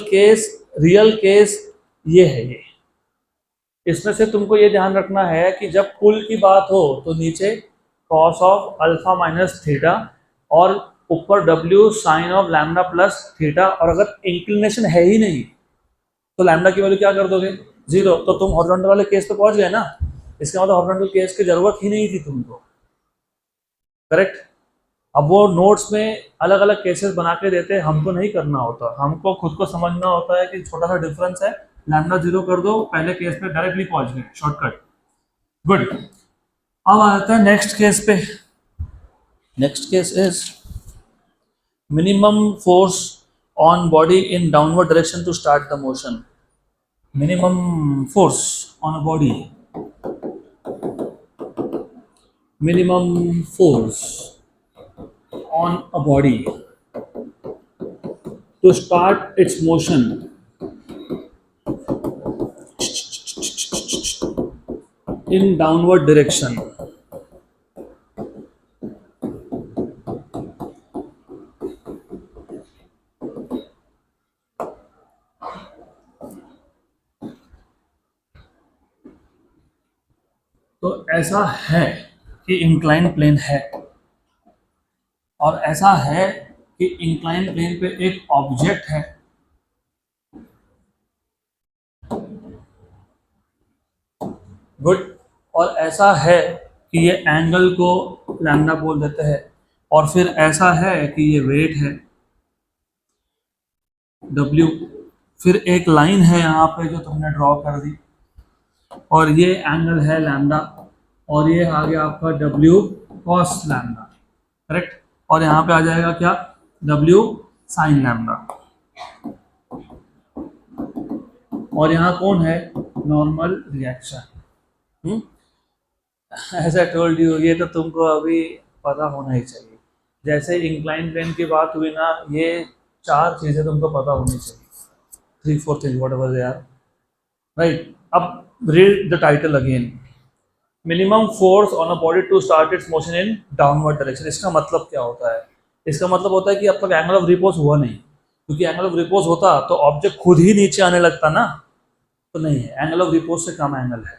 केस, रियल केस ये है। ये इसमें से तुमको ये ध्यान रखना है कि जब पुल की बात हो तो नीचे cos of alpha minus theta और ऊपर W sine of lambda plus theta. और अगर इंक्लिनेशन है ही नहीं तो लैम्डा की वैल्यू क्या कर दोगे? 0। तो तुम हॉरिजॉन्टल वाले केस पे पहुंच गए ना। इसका मतलब हॉरिजॉन्टल केस की जरूरत ही नहीं थी तुमको। करेक्ट। अब वो नोट्स में अलग अलग केसेस बना के देते हैं, हमको नहीं करना होता। हमको खुद को समझना होता है कि छोटा सा डिफरेंस है, लैम्डा 0 कर दो, पहले केस पे डायरेक्टली पहुंच गए, शॉर्टकट। गुड। अब आता है नेक्स्ट केस पे। Next case is minimum force on body in downward direction to start the motion. minimum force on a body, minimum force on a body to start its motion in downward direction. तो ऐसा है कि incline plane है, और ऐसा है कि incline plane पे एक ऑब्जेक्ट है। गुड। और ऐसा है कि ये एंगल को लैम्डा बोल देते हैं, और फिर ऐसा है कि ये वेट है W। फिर एक लाइन है यहाँ पे जो तुमने ड्रॉ कर दी, और ये एंगल है लैम्डा, और ये आ गया आपका W कॉस लैम्डा। करेक्ट। और यहाँ पे आ जाएगा क्या? W sine lambda. और यहाँ कौन है? Normal reaction. As I told you, ये तो तुमको अभी पता होना ही चाहिए। जैसे इंक्लाइन प्लेन की बात हुई ना, ये 4 चीज़ें तुमको पता होनी चाहिए। 3-4 things whatever they are, right. अब read the title again. Minimum force on a body to start its motion in downward direction. इसका मतलब क्या होता है? इसका मतलब होता है कि अब तक एंगल ऑफ रिपोज हुआ नहीं, क्योंकि एंगल ऑफ रिपोज होता तो ऑब्जेक्ट खुद ही नीचे आने लगता ना। तो नहीं है, एंगल ऑफ रिपोज से कम एंगल है।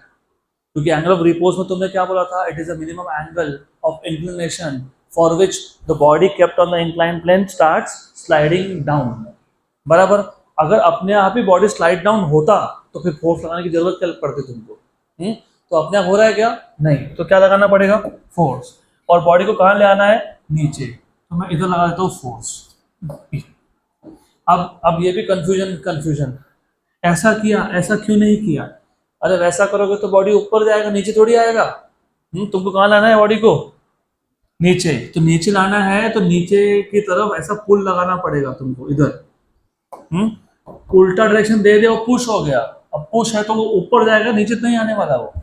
क्योंकि एंगल ऑफ रिपोज में तुमने क्या बोला था? It is a minimum angle of inclination for which the body kept on the incline plane starts sliding down. बराबर। अगर अपने आप ही बॉडी स्लाइड डाउन होता तो फिर फोर्स लगाने की जरूरत क्या पड़ती तुमको? तो अपने आप हो रहा है क्या? नहीं। तो क्या लगाना पड़ेगा? फोर्स। और बॉडी को कहाँ ले आना है? नीचे। तो मैं इधर लगा देता हूँ फोर्स। अब ये भी कंफ्यूजन, ऐसा किया, ऐसा क्यों नहीं किया? अरे वैसा करोगे तो बॉडी ऊपर जाएगा, नीचे थोड़ी आएगा। तुमको कहाँ लाना है बॉडी को? नीचे। तो नीचे लाना है तो नीचे की तरफ ऐसा पुल लगाना पड़ेगा तुमको इधर। उल्टा डायरेक्शन दे दे और पुश हो गया। अब पुश है तो वो ऊपर जाएगा, नीचे तो नहीं आने वाला वो।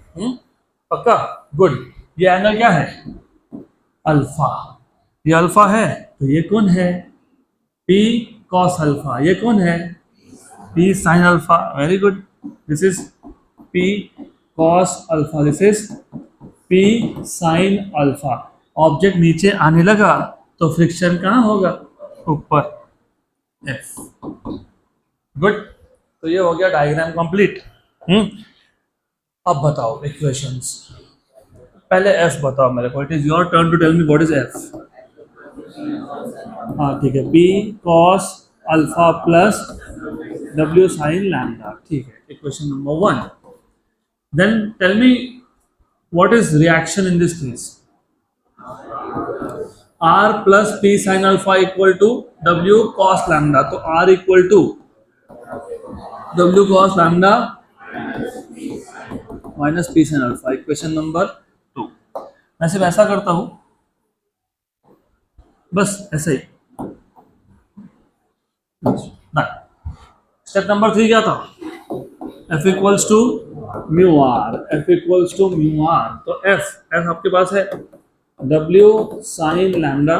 पक्का? गुड। ये एंगल क्या है? अल्फा। ये अल्फा है, तो ये कौन है? P cos alpha. ये कौन है? P sine alpha. Very good. This is P cos alpha, this is P sine alpha. Object नीचे आने लगा तो फ्रिक्शन कहाँ होगा? ऊपर, F। गुड। तो ये हो गया डायग्राम कंप्लीट। अब बताओ इक्वेशंस। पहले F बताओ मेरे को। It is your turn to tell me what is F। हाँ ठीक है, P cos alpha plus W sine lambda. ठीक है, equation number 1। Then tell me what is reaction in this case. R plus P sine alpha equal to W cos lambda, तो R equal to W cos lambda minus P sine alpha, equation number 2। मैं सिर्फ ऐसा करता हूं, बस ऐसे ही। Step number 3 क्या था? F equals to mu R, F equals to mu R, तो एफ एफ आपके पास है डब्ल्यू साइन लैम्डा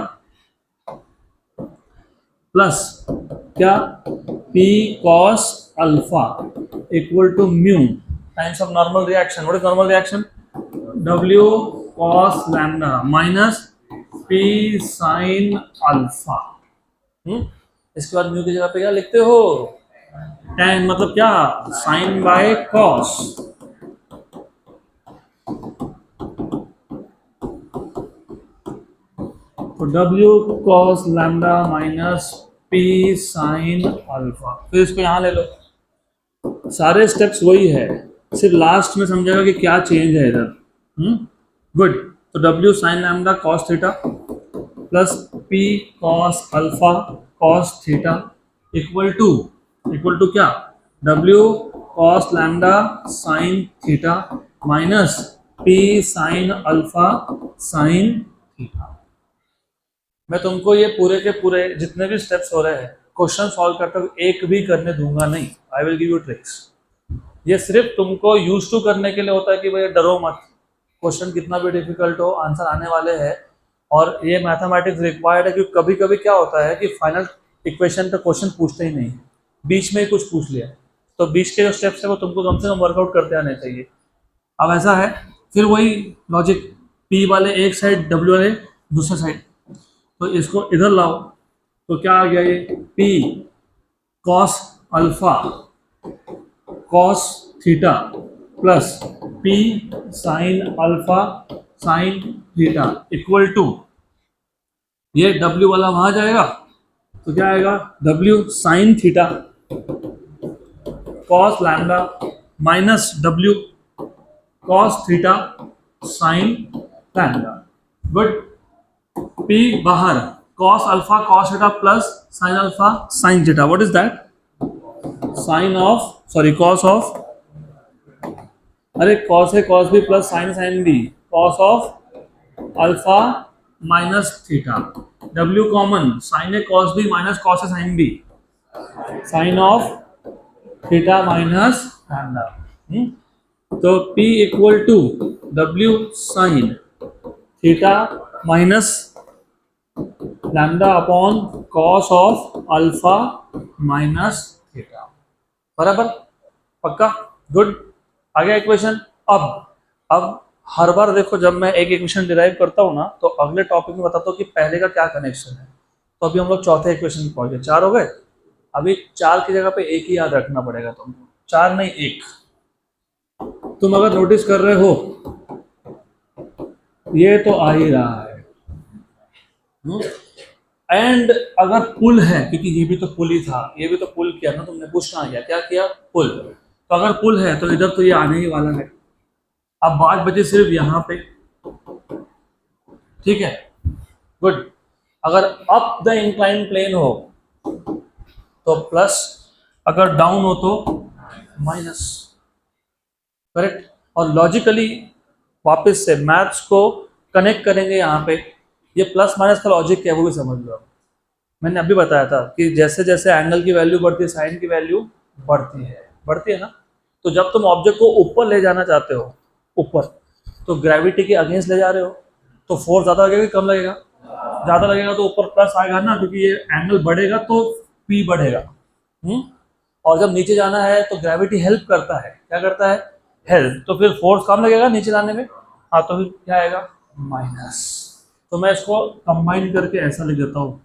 प्लस क्या P cos alpha equal to mu times of normal reaction. What is normal reaction? W cos lambda minus P sine alpha. इसके बाद mu की जगह पे क्या लिखते हो? tan, मतलब क्या? Sine by cos. तो W cos lambda minus P sine alpha, फिर इसको यहाँ ले लो। सारे स्टेप्स वही है, सिर्फ लास्ट में समझेगा कि क्या चेंज है इधर। गुड। तो W sine lambda cos theta plus P cos alpha cos theta equal to क्या? W cos lambda sine theta minus P sine alpha sine theta. मैं तुमको ये पूरे के पूरे जितने भी स्टेप्स हो रहे हैं क्वेश्चन सॉल्व करते हुए एक भी करने दूंगा नहीं। I will give you tricks. ये सिर्फ तुमको यूज टू करने के लिए होता है कि भाई डरो मत, क्वेश्चन कितना भी डिफिकल्ट हो आंसर आने वाले हैं। और ये मैथमेटिक्स रिक्वायर्ड है, क्योंकि कभी कभी क्या होता है कि फाइनल इक्वेशन पे क्वेश्चन पूछते ही नहीं, बीच में ही कुछ पूछ लिया, तो बीच के जो स्टेप्स है वो तुमको कम से कम वर्कआउट करते आने चाहिए। अब ऐसा है, फिर वही लॉजिक, पी वाले एक साइड, डब्ल्यू वाले दूसरे साइड, तो इसको इधर लाओ तो क्या आ गया? ये P cos alpha cos theta plus P sine alpha sine theta equal to, ये W वाला वहां जाएगा तो क्या आएगा? W sine theta cos lambda minus W cos theta sine lambda. Good. P बाहर, cos alpha cos theta plus sin alpha sin theta. What is that? Sine of, sorry cos of, अरे cos है cos b plus sin sin b, cos of alpha minus theta. W common, sin है cos b minus cos है sin b, sine of theta minus lambda. तो P equal to W sine theta minus lambda upon cos of alpha minus theta, बराबर? पक्का? Good. आ गया equation. अब हर बार देखो, जब मैं एक इक्वेशन डिराइव करता हूँ ना तो अगले टॉपिक में बताता हूँ कि पहले का क्या कनेक्शन है। तो अभी हम लोग चौथे इक्वेशन पहुंच गए, 4 हो गए। अभी 4 की जगह पे एक ही याद रखना पड़ेगा तुमको, 4 नहीं 1। तुम अगर नोटिस कर रहे हो ये तो आ ही रहा है, एंड अगर पुल है, क्योंकि ये भी तो पुल ही था, ये भी तो पुल किया ना तुमने, पूछना आ गया क्या किया? पुल। तो अगर पुल है तो इधर तो ये आने ही वाला है। अब बात बची सिर्फ यहाँ पे, ठीक है? गुड। अगर अप द इंक्लाइन प्लेन हो तो प्लस, अगर डाउन हो तो माइनस, करेक्ट? और लॉजिकली वापस से मैथ्स को कनेक्ट करेंगे यहाँ पे। ये प्लस माइनस का लॉजिक क्या है वो भी समझ लो। मैंने अभी बताया था कि जैसे जैसे एंगल की वैल्यू बढ़ती है साइन की वैल्यू बढ़ती है ना। तो जब तुम ऑब्जेक्ट को ऊपर ले जाना चाहते हो, ऊपर, तो ग्रेविटी के अगेंस्ट ले जा रहे हो, तो फोर्स ज़्यादा लगेगा कि कम लगेगा? ज़्यादा लगेगा, तो ऊपर प्लस आएगा ना, क्योंकि ये एंगल बढ़ेगा तो P बढ़ेगा। और जब नीचे जाना है तो ग्रेविटी हेल्प करता है, क्या करता है? हेल्प। तो फिर फोर्स कम लगेगा नीचे जाने में, हाँ, तो फिर क्या आएगा? माइनस। तो मैं इसको कंबाइन करके ऐसा लिख देता हूँ,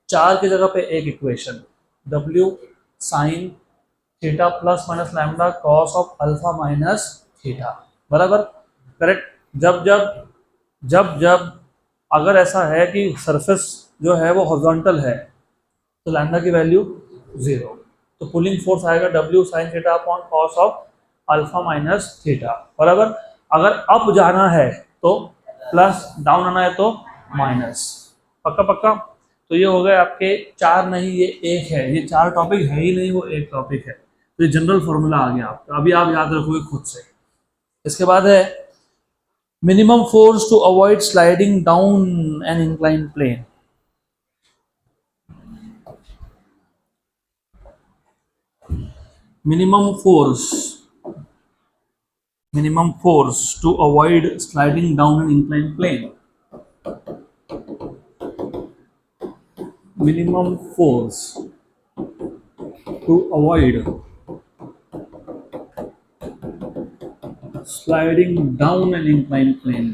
4 की जगह पे एक equation, W sine theta plus minus lambda cos of alpha minus theta, बराबर? करेक्ट। जब जब जब जब अगर ऐसा है कि सरफेस जो है वो हॉरिजॉन्टल है तो लैम्डा की वैल्यू 0, तो पुलिंग फोर्स आएगा W sine theta upon cos of alpha minus theta, बराबर? अगर अप जाना है तो प्लस, डाउन आना है तो माइनस। पक्का पक्का। तो ये हो गए आपके 4 नहीं, ये 1 है, ये 4 टॉपिक है ही नहीं, वो 1 टॉपिक है। तो ये जनरल फॉर्मूला आ गया आपका, अभी आप याद रखोगे खुद से। इसके बाद है minimum force to avoid sliding down an incline plane. minimum force to avoid sliding down an inclined plane. Minimum force to avoid sliding down an inclined plane.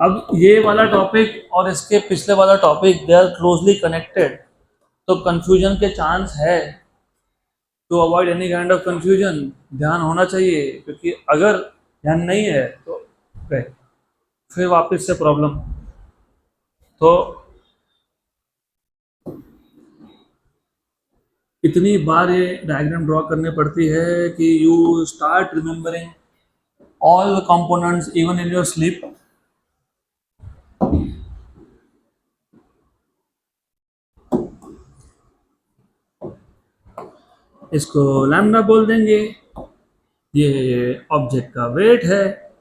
अब ये वाला टॉपिक और इसके पिछले वाला topic they are closely connected, तो confusion के chance है। To avoid any kind of confusion ध्यान होना चाहिए, क्योंकि अगर ध्यान नहीं है तो फिर वापस से प्रॉब्लम। तो इतनी बार ये डायग्राम ड्रॉ करनी पड़ती है कि you start remembering all the components even in your sleep. इसको लैम्डा बोल देंगे, ये ऑब्जेक्ट का वेट है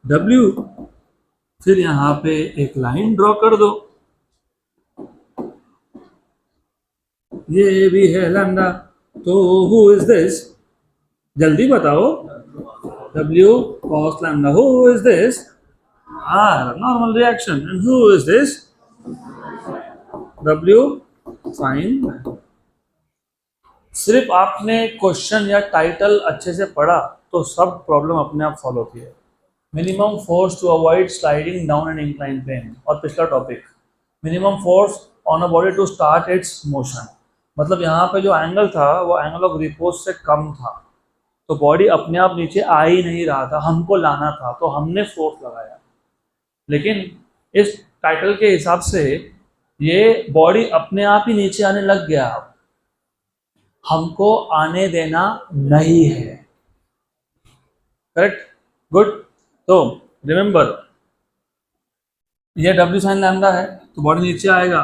W, फिर यहाँ पे एक लाइन ड्रॉ कर दो, ये भी है लैम्डा। तो हु इज दिस, जल्दी बताओ, W cos lambda, who is this? R, normal reaction, and who is this? W sin lambda। सिर्फ आपने क्वेश्चन या टाइटल अच्छे से पढ़ा तो सब प्रॉब्लम अपने आप सॉल्व होती है। Minimum force to avoid sliding down an incline plane, और पिछला topic minimum force on a body to start its motion. मतलब यहाँ पे जो एंगल था वो एंगल ऑफ रिपोज से कम था, तो बॉडी अपने आप नीचे आ ही नहीं रहा था, हमको लाना था, तो हमने फोर्स लगाया। लेकिन इस टाइटल के हिसाब से ये बॉडी अपने आप ही नीचे आने लग गया, हमको आने देना नहीं है। Correct, good. तो रिमेंबर, ये W साइन लैम्डा है तो बॉडी नीचे आएगा,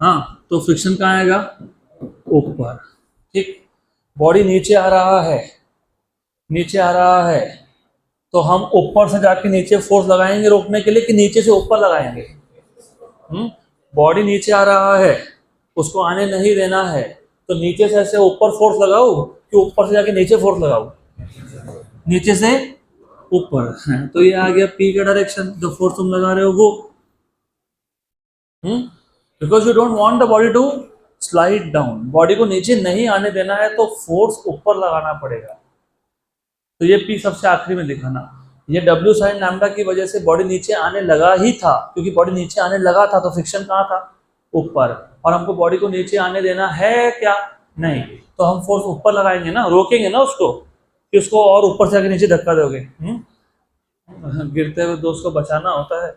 हाँ, तो फ्रिक्शन कहाँ आएगा, ऊपर। ठीक, बॉडी नीचे आ रहा है, नीचे आ रहा है, तो हम ऊपर से जाके नीचे फोर्स लगाएंगे रोकने के लिए, कि नीचे से ऊपर लगाएंगे। बॉडी नीचे आ रहा है, उसको आने नहीं देना है, तो नीचे से ऐसे ऊपर फोर्स लगाओ कि ऊपर से जाके नीचे फोर्स लगाओ, नीचे से ऊपर है। तो ये आ गया P का डायरेक्शन, जो फोर्स तुम लगा रहे हो वो। Because you don't want the body to slide down, body को नीचे नहीं आने देना है तो फोर्स ऊपर लगाना पड़ेगा। तो ये P सबसे आखिरी में दिखाना। ये W साइन लैम्डा की वजह से बॉडी नीचे आने लगा ही था, क्योंकि बॉडी नीचे आने लगा था तो फ्रिक्शन कहाँ था, ऊपर। और हमको बॉडी को नीचे आने देना है क्या, नहीं, तो हम फोर्स ऊपर लगाएंगे ना, रोकेंगे ना उसको, कि उसको और ऊपर से आके नीचे धक्का दोगे। गिरते हुए दोस्त को बचाना होता है,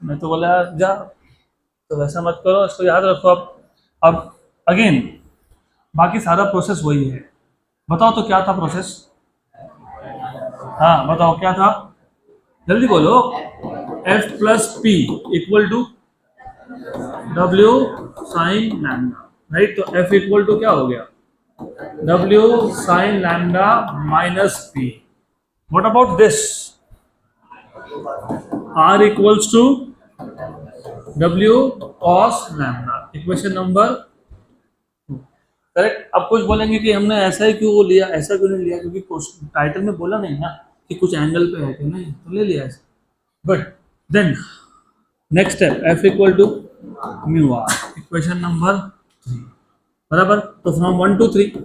मैं तो बोला जा, तो वैसा मत करो, इसको याद रखो। अब अगेन बाकी सारा प्रोसेस वही है। बताओ तो क्या था प्रोसेस, हाँ बताओ क्या था, जल्दी बोलो। F plus P equal to W sine lambda, right. तो F इक्वल टू क्या हो गया, W sine lambda minus P। What about this, R equals to W cos lambda, equation number. Correct. अब कुछ बोलेंगे कि हमने ऐसा ही क्यों लिया, ऐसा क्यों नहीं लिया, क्योंकि टाइटल में बोला नहीं ना कि कुछ एंगल पे है कि नहीं, तो ले लिया ऐसा। But then next step, F equal to mu R, equation number 3, बराबर। तो फ्रॉम 1 to 3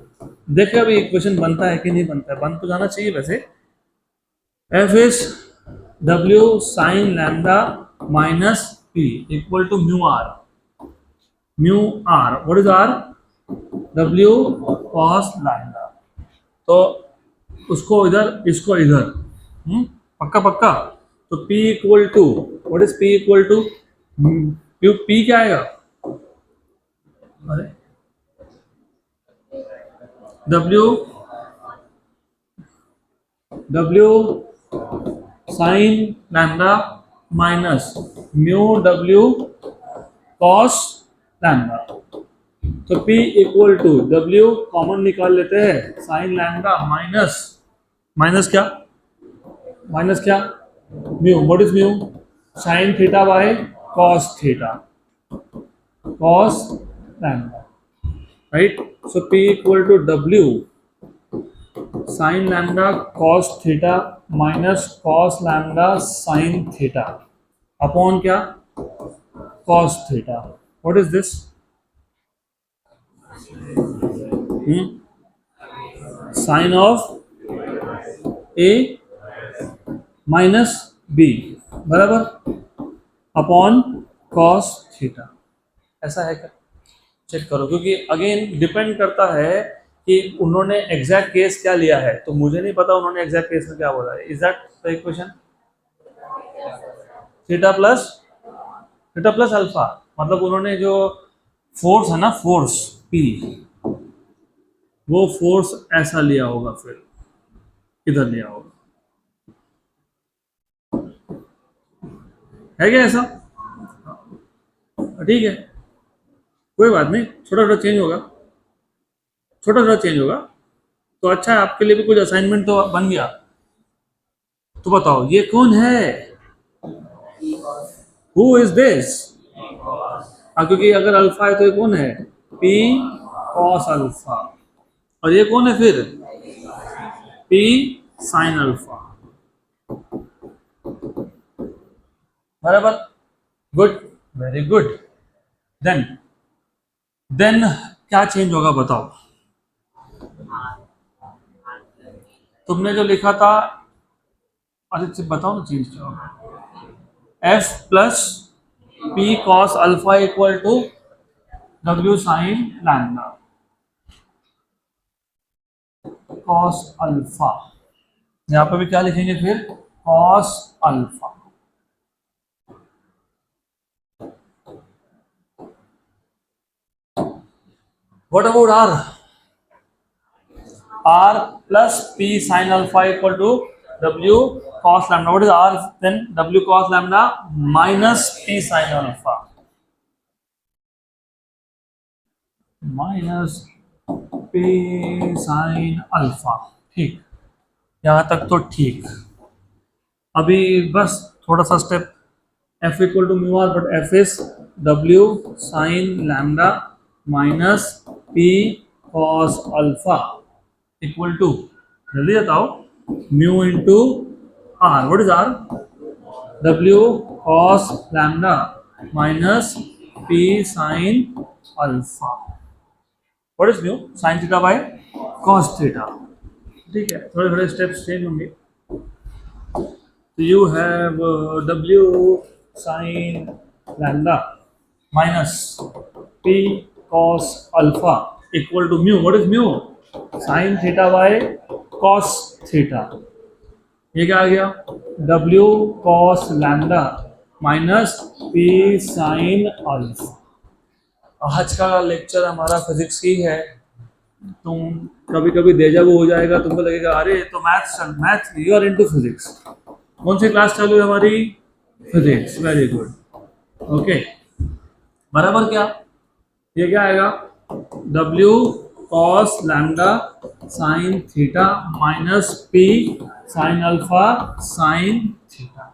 देखिए अभी इक्वेशन बनता है कि नहीं बनता है, बन तो जाना चाहिए वैसे। F is W sine lambda minus P equal to mu R. Mu R, what is R, W cos lambda. तो उसको इधर, इसको इधर, पक्का पक्का। तो P equal to, what is P equal to, P क्या आएगा, अरे W sine lambda minus mu W cos lambda. तो P equal to W common निकाल लेते हैं, साइन लैम्डा माइनस माइनस क्या mu, what is mu, sine theta bye cos theta, cos lambda, right. So P equal to W sine lambda cos theta minus cos lambda sine theta upon क्या, cos theta. What is this, sine of A minus B बराबर upon cos theta. ऐसा है क्या, check करो, क्योंकि again depend करता है कि उन्होंने एग्जैक्ट केस क्या लिया है, तो मुझे नहीं पता उन्होंने एग्जैक्ट केस में क्या बोला है। Is that the equation, theta plus alpha, मतलब उन्होंने जो फोर्स है ना, फोर्स P, वो फोर्स ऐसा लिया होगा, फिर इधर लिया होगा, है क्या ऐसा, ठीक है, कोई बात नहीं, छोटा छोटा चेंज होगा, छोटा छोटा चेंज होगा, तो अच्छा है, आपके लिए भी कुछ असाइनमेंट तो बन गया। तो बताओ ये कौन है, हु इज दिस, क्योंकि अगर अल्फा है तो ये कौन है, P cos अल्फा, और ये कौन है फिर, P sin अल्फा, बराबर, गुड, वेरी गुड। देन क्या चेंज होगा बताओ, तुमने जो लिखा था, अरे बताओ ना चेंज क्या होगा, F plus P cos alpha equal to W sin lambda cos alpha, यहाँ पे भी क्या लिखेंगे फिर, cos alpha. What about R? R plus P sin alpha equal to W cos lambda. What is R then? W cos lambda minus P sin alpha minus P sin alpha। ठीक, यहाँ तक तो ठीक। अभी बस थोड़ा सा step, F equal to mu R, but F is W sin lambda minus P cos alpha equal to, जल्दी बताओ, mu into R. What is R, W cos lambda minus P sin alpha. What is mu, sine theta by cos theta. ठीक है, थोड़े थोड़े steps change होंगे। तो you have W sin lambda minus P cos alpha equal to mu, what is mu, sine theta bye cos theta. ये क्या आ गया, W cos lambda minus P sine alpha. आज का लेक्चर हमारा फिजिक्स ही है, तुम कभी कभी डेजावू हो जाएगा, तुमको लगेगा अरे तो maths you are into physics. कौन सी क्लास चालू है हमारी, फिजिक्स, वेरी गुड, ओके, बराबर। क्या ये क्या आएगा, W cos lambda sine theta minus P sine alpha sine theta.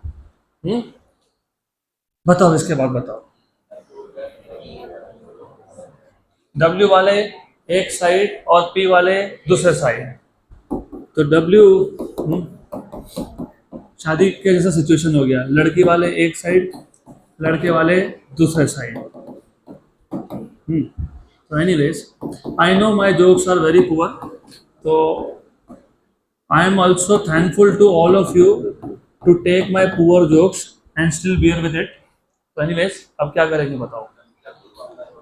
बताओ इसके बाद बताओ, W वाले एक साइड और P वाले दूसरे साइड, तो W शादी के जैसा सिचुएशन हो गया, लड़की वाले एक साइड, लड़के वाले दूसरे side. So anyways, I know my jokes are very poor, so I am also thankful to all of you to take my poor jokes and still bear with it. So anyways, अब क्या करेंगे बताओ,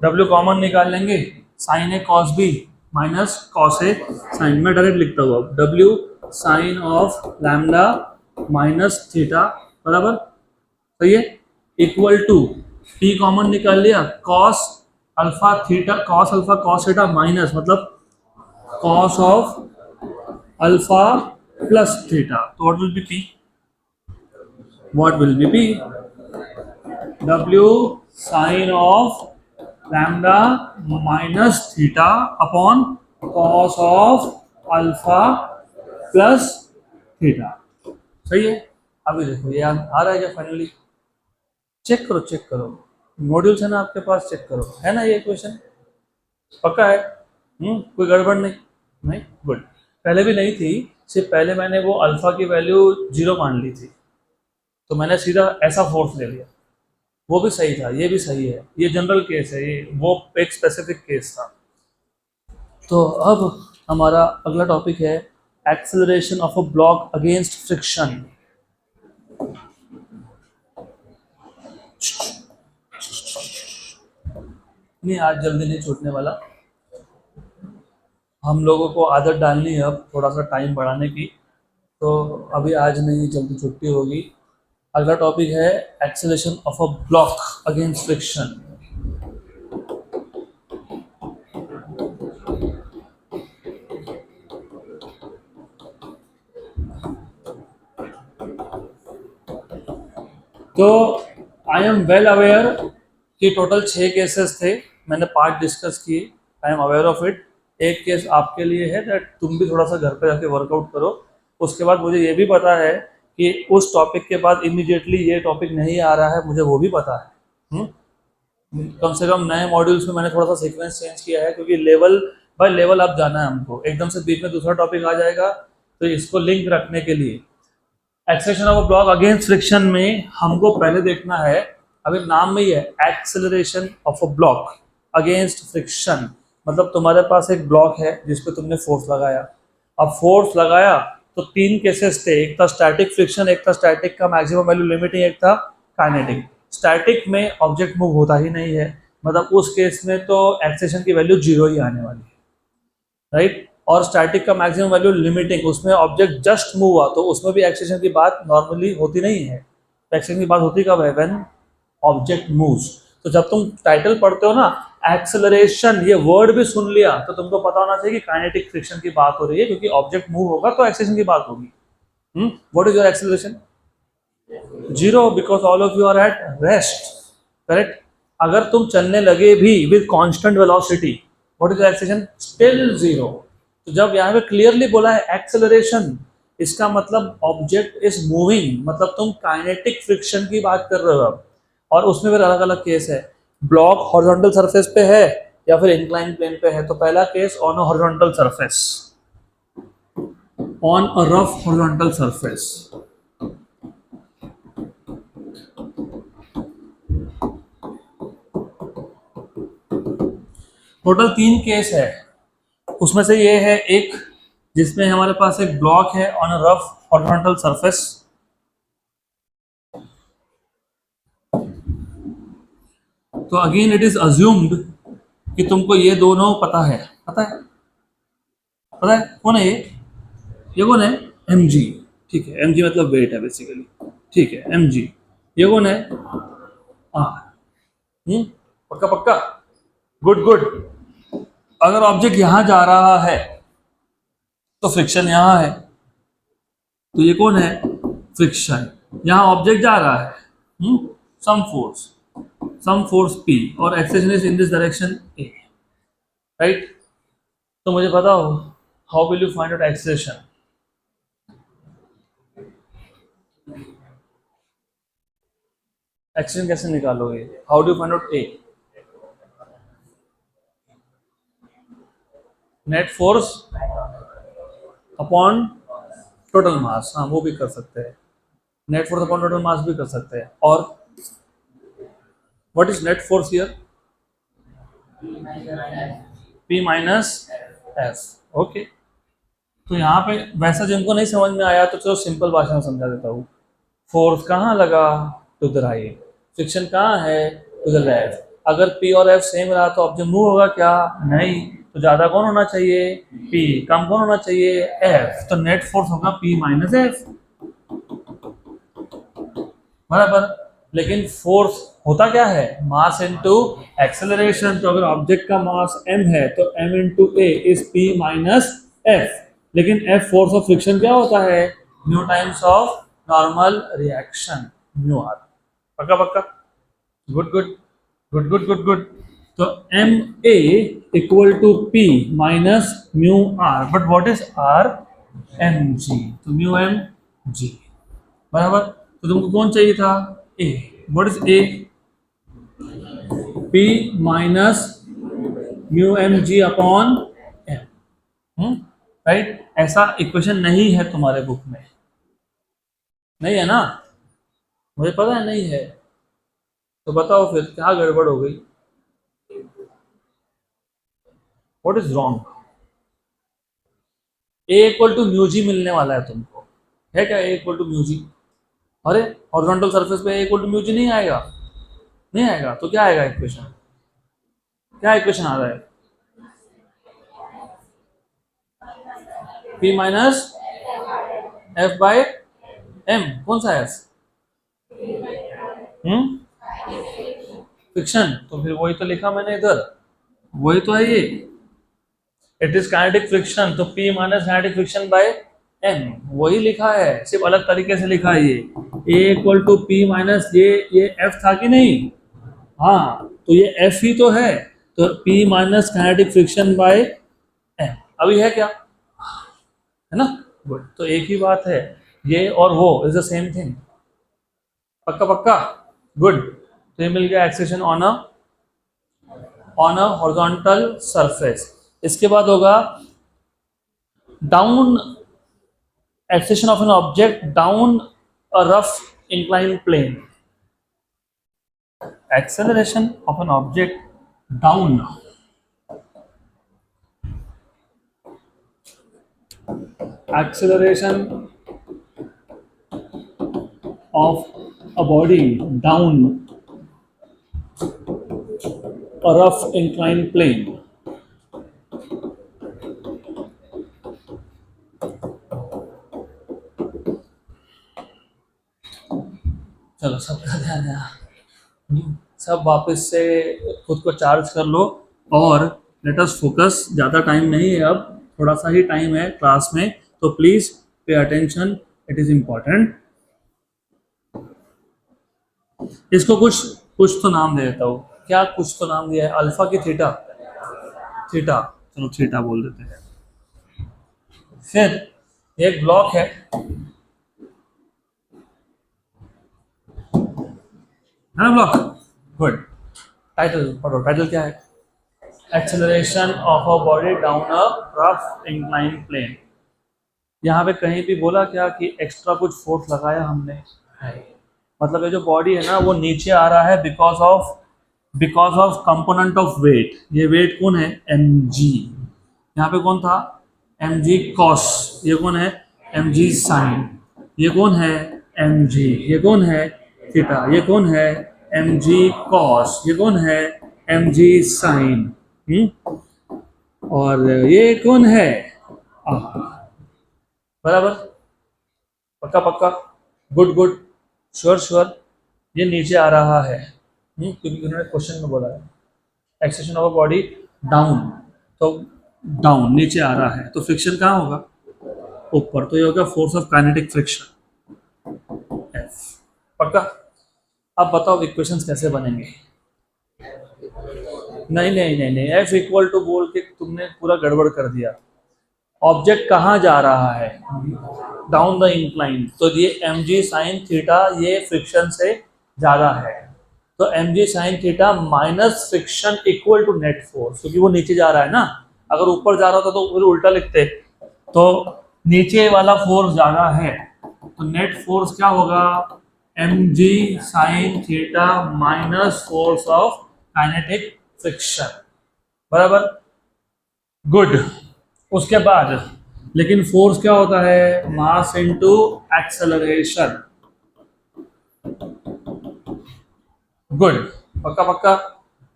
W common निकाल लेंगे, sine A cos B minus cos A sine, मैं direct लिखता हूँ अब, W sine of lambda minus theta बराबर, सही है, इक्वल टू P कॉमन निकाल लिया, cos alpha theta, cos alpha cos theta minus, मतलब cos of alpha plus theta, तो what will be P, what will be P? W sin of lambda minus theta upon cos of alpha plus theta. सही है। अभी देखो ये आ रहा है क्या फाइनली? चेक करो चेक करो, मॉड्यूल्स है ना आपके पास, चेक करो, है ना ये क्वेश्चन? पक्का है? कोई गड़बड़ नहीं? नहीं, गुड। पहले भी नहीं थी, सिर्फ पहले मैंने वो अल्फा की वैल्यू 0 मान ली थी, तो मैंने सीधा ऐसा फोर्स ले लिया, वो भी सही था, ये भी सही है, ये जनरल केस है, ये वो एक स्पेसिफिक केस था। तो अब हमारा अगला टॉपिक है acceleration of a block against friction. नहीं, आज जल्दी नहीं छूटने वाला, हम लोगों को आदत डालनी है अब थोड़ा सा टाइम बढ़ाने की, तो अभी आज नहीं, जल्दी छुट्टी होगी। अगला टॉपिक है acceleration of a block against friction. तो आई एम वेल अवेयर कि टोटल 6 केसेस थे, मैंने पार्ट डिस्कस किए, I am aware of it. एक केस आपके लिए है दैट तुम भी थोड़ा सा घर पे जाके वर्कआउट करो। उसके बाद मुझे ये भी पता है कि उस टॉपिक के बाद इमीडिएटली ये टॉपिक नहीं आ रहा है, मुझे वो भी पता है। कम से कम नए मॉड्यूल्स में मैंने थोड़ा सा सीक्वेंस चेंज किया है, क्योंकि लेवल बाय लेवल अब जाना है हमको, एकदम से बीच में दूसरा टॉपिक आ जाएगा, तो इसको लिंक रखने के लिए acceleration of a block against friction में हमको पहले देखना है, अभी नाम में ही है acceleration of a block against friction, मतलब तुम्हारे पास एक ब्लॉक है जिस पे तुमने फोर्स लगाया। अब फोर्स लगाया तो 3 केसेस थे, एक था स्टैटिक फ्रिक्शन, एक था स्टैटिक का मैक्सिमम वैल्यू लिमिटिंग, एक था काइनेटिक। स्टैटिक में ऑब्जेक्ट मूव होता ही नहीं है, मतलब उस केस में तो एक्सेलरेशन की वैल्यू 0 ही आने वाली है, राइट। और स्टैटिक का मैक्सिमम वैल्यू लिमिटिंग, उसमें ऑब्जेक्ट जस्ट मूव हुआ, तो उसमें भी एक्सेलरेशन की बात नॉर्मली होती नहीं है। तो एक्सेलरेशन की बात होती कब है? When object moves. तो जब तुम टाइटल पढ़ते हो ना एक्सेलरेशन, ये वर्ड भी सुन लिया तो तुमको पता होना चाहिए कि काइनेटिक फ्रिक्शन की बात हो रही है, क्योंकि ऑब्जेक्ट मूव होगा तो एक्सेलरेशन की बात होगी। What is your acceleration? 0, because all of you are at rest, correct. अगर तुम चलने लगे भी with constant velocity, what is acceleration? Still 0। तो जब यहाँ पे क्लियरली बोला है एक्सेलरेशन, इसका मतलब ऑब्जेक्ट इज मूविंग, मतलब तुम काइनेटिक फ्रिक्शन की बात कर रहे हो अब। और उसमें फिर अलग अलग केस है, ब्लॉक हॉरिजॉन्टल सरफेस पे है या फिर इंक्लाइन प्लेन पे है। तो पहला case on a horizontal surface, on a rough horizontal surface. Total 3 case है, उसमें से ये है एक जिसमें हमारे पास एक ब्लॉक है on a rough horizontal surface. तो अगेन इट इज अज्यूम्ड कि तुमको ये दोनों पता है, पता है, पता है कौन है ये कौन है? M G. ठीक है, एम जी मतलब वेट है बेसिकली, ठीक है, एम जी। ये कौन है? हाँ, पक्का पक्का, गुड गुड। अगर ऑब्जेक्ट यहां जा रहा है तो फ्रिक्शन यहां है, तो ये कौन है? फ्रिक्शन। यहां ऑब्जेक्ट जा रहा है, some force, some force P, और acceleration is in this direction A, right. तो मुझे बताओ how will you find out acceleration? Acceleration कैसे निकालोगे? How do find out A? Net force upon total mass, हाँ वो भी कर सकते हैं, net force upon total mass भी कर सकते हैं। और what is net force here? P minus F. Okay, तो यहाँ पे वैसा जिनको नहीं समझ में आया तो चलो सिंपल भाषा में समझा देता हूँ। फोर्स कहाँ लगा? To the right. फ्रिक्शन कहाँ है? To the left. अगर P और F सेम रहा तो ऑब्जेक्ट मूव होगा क्या? नहीं। तो ज़्यादा कौन होना चाहिए? P। कम कौन होना चाहिए? F। तो नेट फोर्स होगा P माइनस एफ, बराबर। लेकिन फोर्स होता क्या है? Mass into acceleration. तो अगर ऑब्जेक्ट का मास m है तो m into A is P minus F. लेकिन F फोर्स ऑफ फ्रिक्शन क्या होता है? Mu times of normal reaction. Mu R. पक्का पक्का, good good good good good good. तो M A equal to P minus mu R, but what is R? M G, तो mu M जी बराबर। तो तुमको कौन चाहिए था? A. What is A? P minus mu M G upon M. Right, ऐसा equation नहीं है तुम्हारे बुक में, नहीं है ना? मुझे पता है नहीं है, तो बताओ फिर क्या गड़बड़ हो गई? What is wrong? A equal to mu G मिलने वाला है तुमको, है क्या A equal to mu G? अरे हॉरिजॉन्टल सरफेस पे A equal to mu G नहीं आएगा, नहीं आएगा, तो क्या आएगा इक्वेशन? क्या इक्वेशन आ रहा है? P minus F by M. कौन सा एफ? फ्रिक्शन, तो फिर वही तो लिखा मैंने इधर, वही तो है ये। इट इज काइनेटिक फ्रिक्शन, तो P minus kinetic friction by M, वही लिखा है, सिर्फ अलग तरीके से लिखा है ये। ए इक्वल टू पी माइनस ये एफ था कि नहीं? हाँ, तो ये एफ ही तो है, तो P minus kinetic friction by M. अभी है क्या? है ना? गुड, तो एक ही बात है, ये और वो इज द सेम थिंग। पक्का पक्का, गुड। तो ये मिल गया acceleration on a horizontal surface. इसके बाद होगा down acceleration of an object down a rough incline plane. Acceleration of an object down acceleration of a body down a rough inclined plane। चलो सबका ध्यान है, सब वापस से खुद को चार्ज कर लो और लेट अस फोकस। ज़्यादा टाइम नहीं है, अब थोड़ा सा ही टाइम है क्लास में, तो please pay attention, it is important. इसको कुछ कुछ तो नाम दे देता हूँ, क्या कुछ तो नाम दिया है? अल्फा की थीटा? थीटा, चलो थीटा बोल देते हैं। फिर एक ब्लॉक है ना, ब्लॉक। गुड, टाइटल पढ़ो, टाइटल क्या है? Acceleration of a body down a rough incline plane. यहाँ पे कहीं भी बोला क्या कि एक्स्ट्रा कुछ फोर्स लगाया हमने? नहीं। मतलब ये जो बॉडी है ना वो नीचे आ रहा है because of component of weight. ये वेट कौन है? M G. यहाँ पे कौन था? M G cos. ये कौन है? M G sine. ये कौन है? M G. ये कौन है? थीटा। ये कौन है? M G cos. ये कौन है? M G sine. और ये कौन है? बराबर, पक्का पक्का, गुड गुड, श्योर श्योर। ये नीचे आ रहा है, क्योंकि उन्होंने क्वेश्चन में बोला है acceleration of a body down, तो डाउन नीचे आ रहा है, तो फ्रिक्शन कहाँ होगा? ऊपर, तो ये होगा force of kinetic friction, F. पक्का। अब बताओ इक्वेशंस कैसे बनेंगे? नहीं नहीं नहीं नहीं, एफ इक्वल टू बोल के तुमने पूरा गड़बड़ कर दिया। ऑब्जेक्ट कहाँ जा रहा है? डाउन द इंक्लाइन, तो ये एम जी साइन थीटा ये फ्रिक्शन से ज़्यादा है, तो M G sine theta minus friction equal to net force, क्योंकि वो नीचे जा रहा है ना। अगर ऊपर जा रहा था तो फिर उल्टा लिखते, तो नीचे वाला फोर्स ज़्यादा है, तो नेट फोर्स क्या होगा? M G sine theta minus force of kinetic friction, बराबर, गुड। उसके बाद लेकिन फोर्स क्या होता है? मास इनटू एक्सेलरेशन, गुड, पक्का पक्का,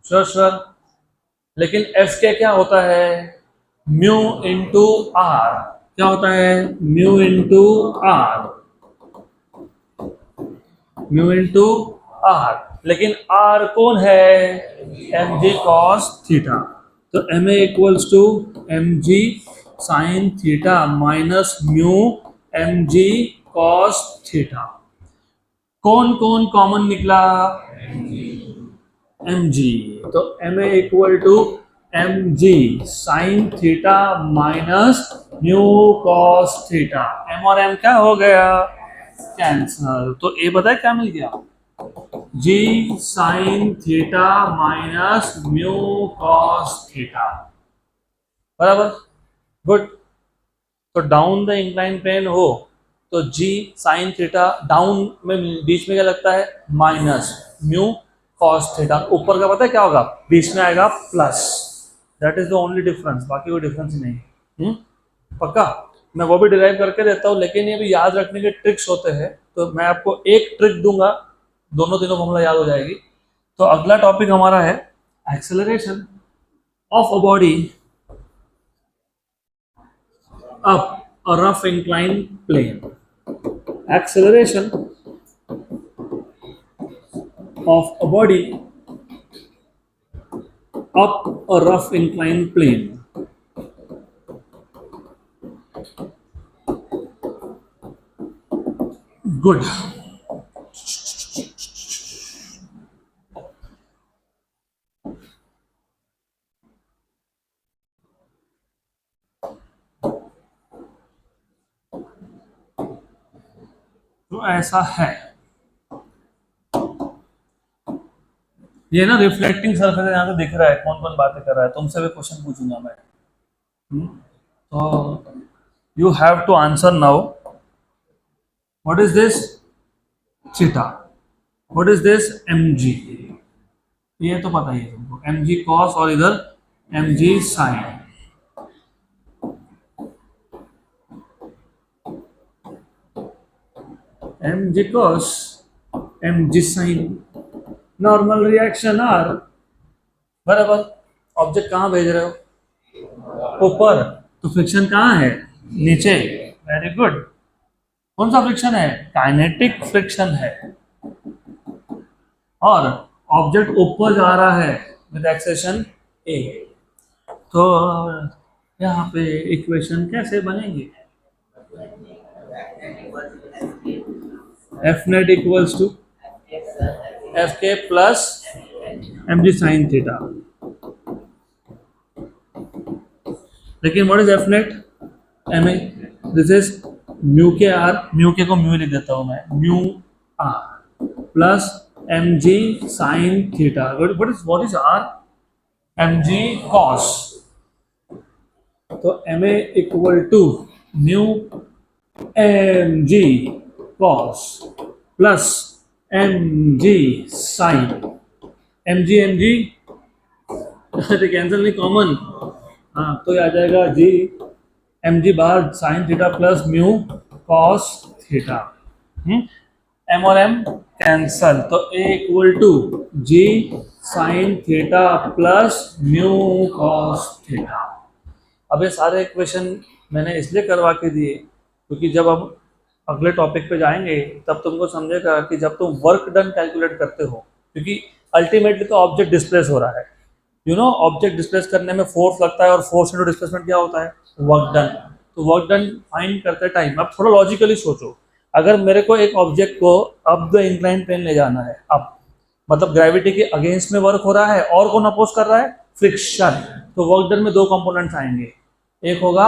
श्योर श्योर। लेकिन एफ के क्या होता है? Mu into R. क्या होता है? Mu into R, mu into R. लेकिन आर कौन है? एम जी कॉस थीटा, तो M A equals to M G sine theta minus mu M G cos theta. कौन कौन कॉमन निकला? M G. तो M A equal to M G sine theta minus mu cos theta. M और M क्या हो गया? Cancer. तो ए पता है क्या मिल गया? G sine theta minus mu cos theta. बराबर, गुड। तो डाउन द इंक्लाइन प्लेन हो तो जी साइन थीटा डाउन में बीच में क्या लगता है? Minus mu cos theta. ऊपर का पता है क्या होगा? बीच में आएगा plus. That is the only difference, बाकी कोई डिफरेंस ही नहीं। पक्का? मैं वो भी डिराइव करके देता हूँ, लेकिन ये भी याद रखने के ट्रिक्स होते हैं। तो मैं आपको एक ट्रिक दूंगा, दोनों तीनों फॉर्मूला याद हो जाएगी। तो अगला टॉपिक हमारा है acceleration of a body up a rough inclined plane. Acceleration of a body up a rough inclined plane. Good. तो ऐसा है, ये ना रिफ्लेक्टिंग सरफेस यहाँ पे दिख रहा है, कौन कौन बातें कर रहा है। तुमसे भी क्वेश्चन पूछूंगा मैं। तो you have to answer now. What is this? Theta. What is this? M G. ये तो पता ही है तुमको, एम जी कॉस और इधर M G sine. M G cos, M G sin, normal reaction R. बराबर। ऑब्जेक्ट कहाँ भेज रहे हो? ऊपर। तो फ्रिक्शन कहाँ है? नीचे। Very good. कौन सा फ्रिक्शन है? काइनेटिक फ्रिक्शन है। और ऑब्जेक्ट ऊपर जा रहा है विद एक्सेशन ए। तो यहाँ पे इक्वेशन कैसे बनेंगे? F net equals to F K plus M G sine theta. लेकिन what is F net? M A. This is mu K R, mu K को म्यू लिख देता हूं मैं, mu R plus M G sine theta. What is R? M G cos. तो M A equal to mu M G cos plus M G sine. M G cancel नहीं, common. हाँ, तो ये आ जाएगा जी एम जी बार sine theta plus mu cos theta. M और M cancel, तो A equal to G sine theta plus mu cos theta. अब ये सारे इक्वेशन मैंने इसलिए करवा के दिए क्योंकि जब अब अगले टॉपिक पे जाएंगे तब तुमको समझेगा कि जब तुम वर्क डन कैलकुलेट करते हो, क्योंकि अल्टीमेटली तो ऑब्जेक्ट डिस्प्लेस हो रहा है। यू नो, ऑब्जेक्ट डिस्प्लेस करने में फोर्स लगता है और फोर्स इंटू डिस्प्लेसमेंट क्या होता है? Work done. तो वर्क डन फाइंड करते टाइम अब थोड़ा लॉजिकली सोचो। अगर मेरे को एक ऑब्जेक्ट को अब द इंक्लाइन प्लेन ले जाना है, अब मतलब ग्रेविटी के अगेंस्ट में वर्क हो रहा है और कौन अपोज कर रहा है? फ्रिक्शन। तो वर्क डन में दो कंपोनेंट्स आएंगे, एक होगा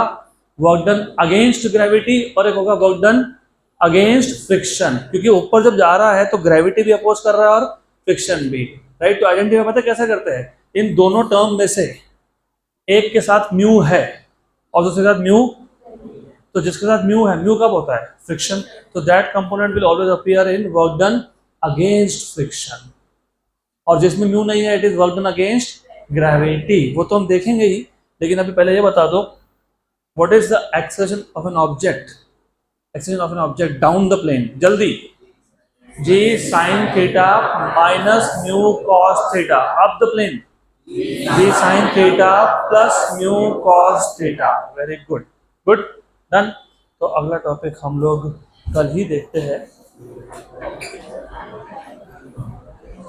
वर्क डन अगेंस्ट ग्रेविटी और एक होगा वर्क डन अगेंस्ट फ्रिक्शन। क्योंकि ऊपर जब जा रहा है तो ग्रेविटी भी अपोज कर रहा है और फ्रिक्शन भी, राइट। तो आइडेंटिफाई पता है कैसे करते हैं? इन दोनों टर्म में से एक के साथ म्यू है और दूसरे के साथ म्यू, तो जिसके साथ म्यू है, म्यू कब होता है? फ्रिक्शन। तो that component will always appear in work done against friction, और जिसमें म्यू नहीं है it is work done against gravity. वो तो हम देखेंगे ही, लेकिन अभी पहले ये बता दो what is the acceleration of an object, acceleration of an object down the plane, जल्दी। G sine theta minus mu cos theta up the plane, G sine theta plus mu cos theta. Very good, good, done. तो अगला topic हम लोग कल ही देखते हैं।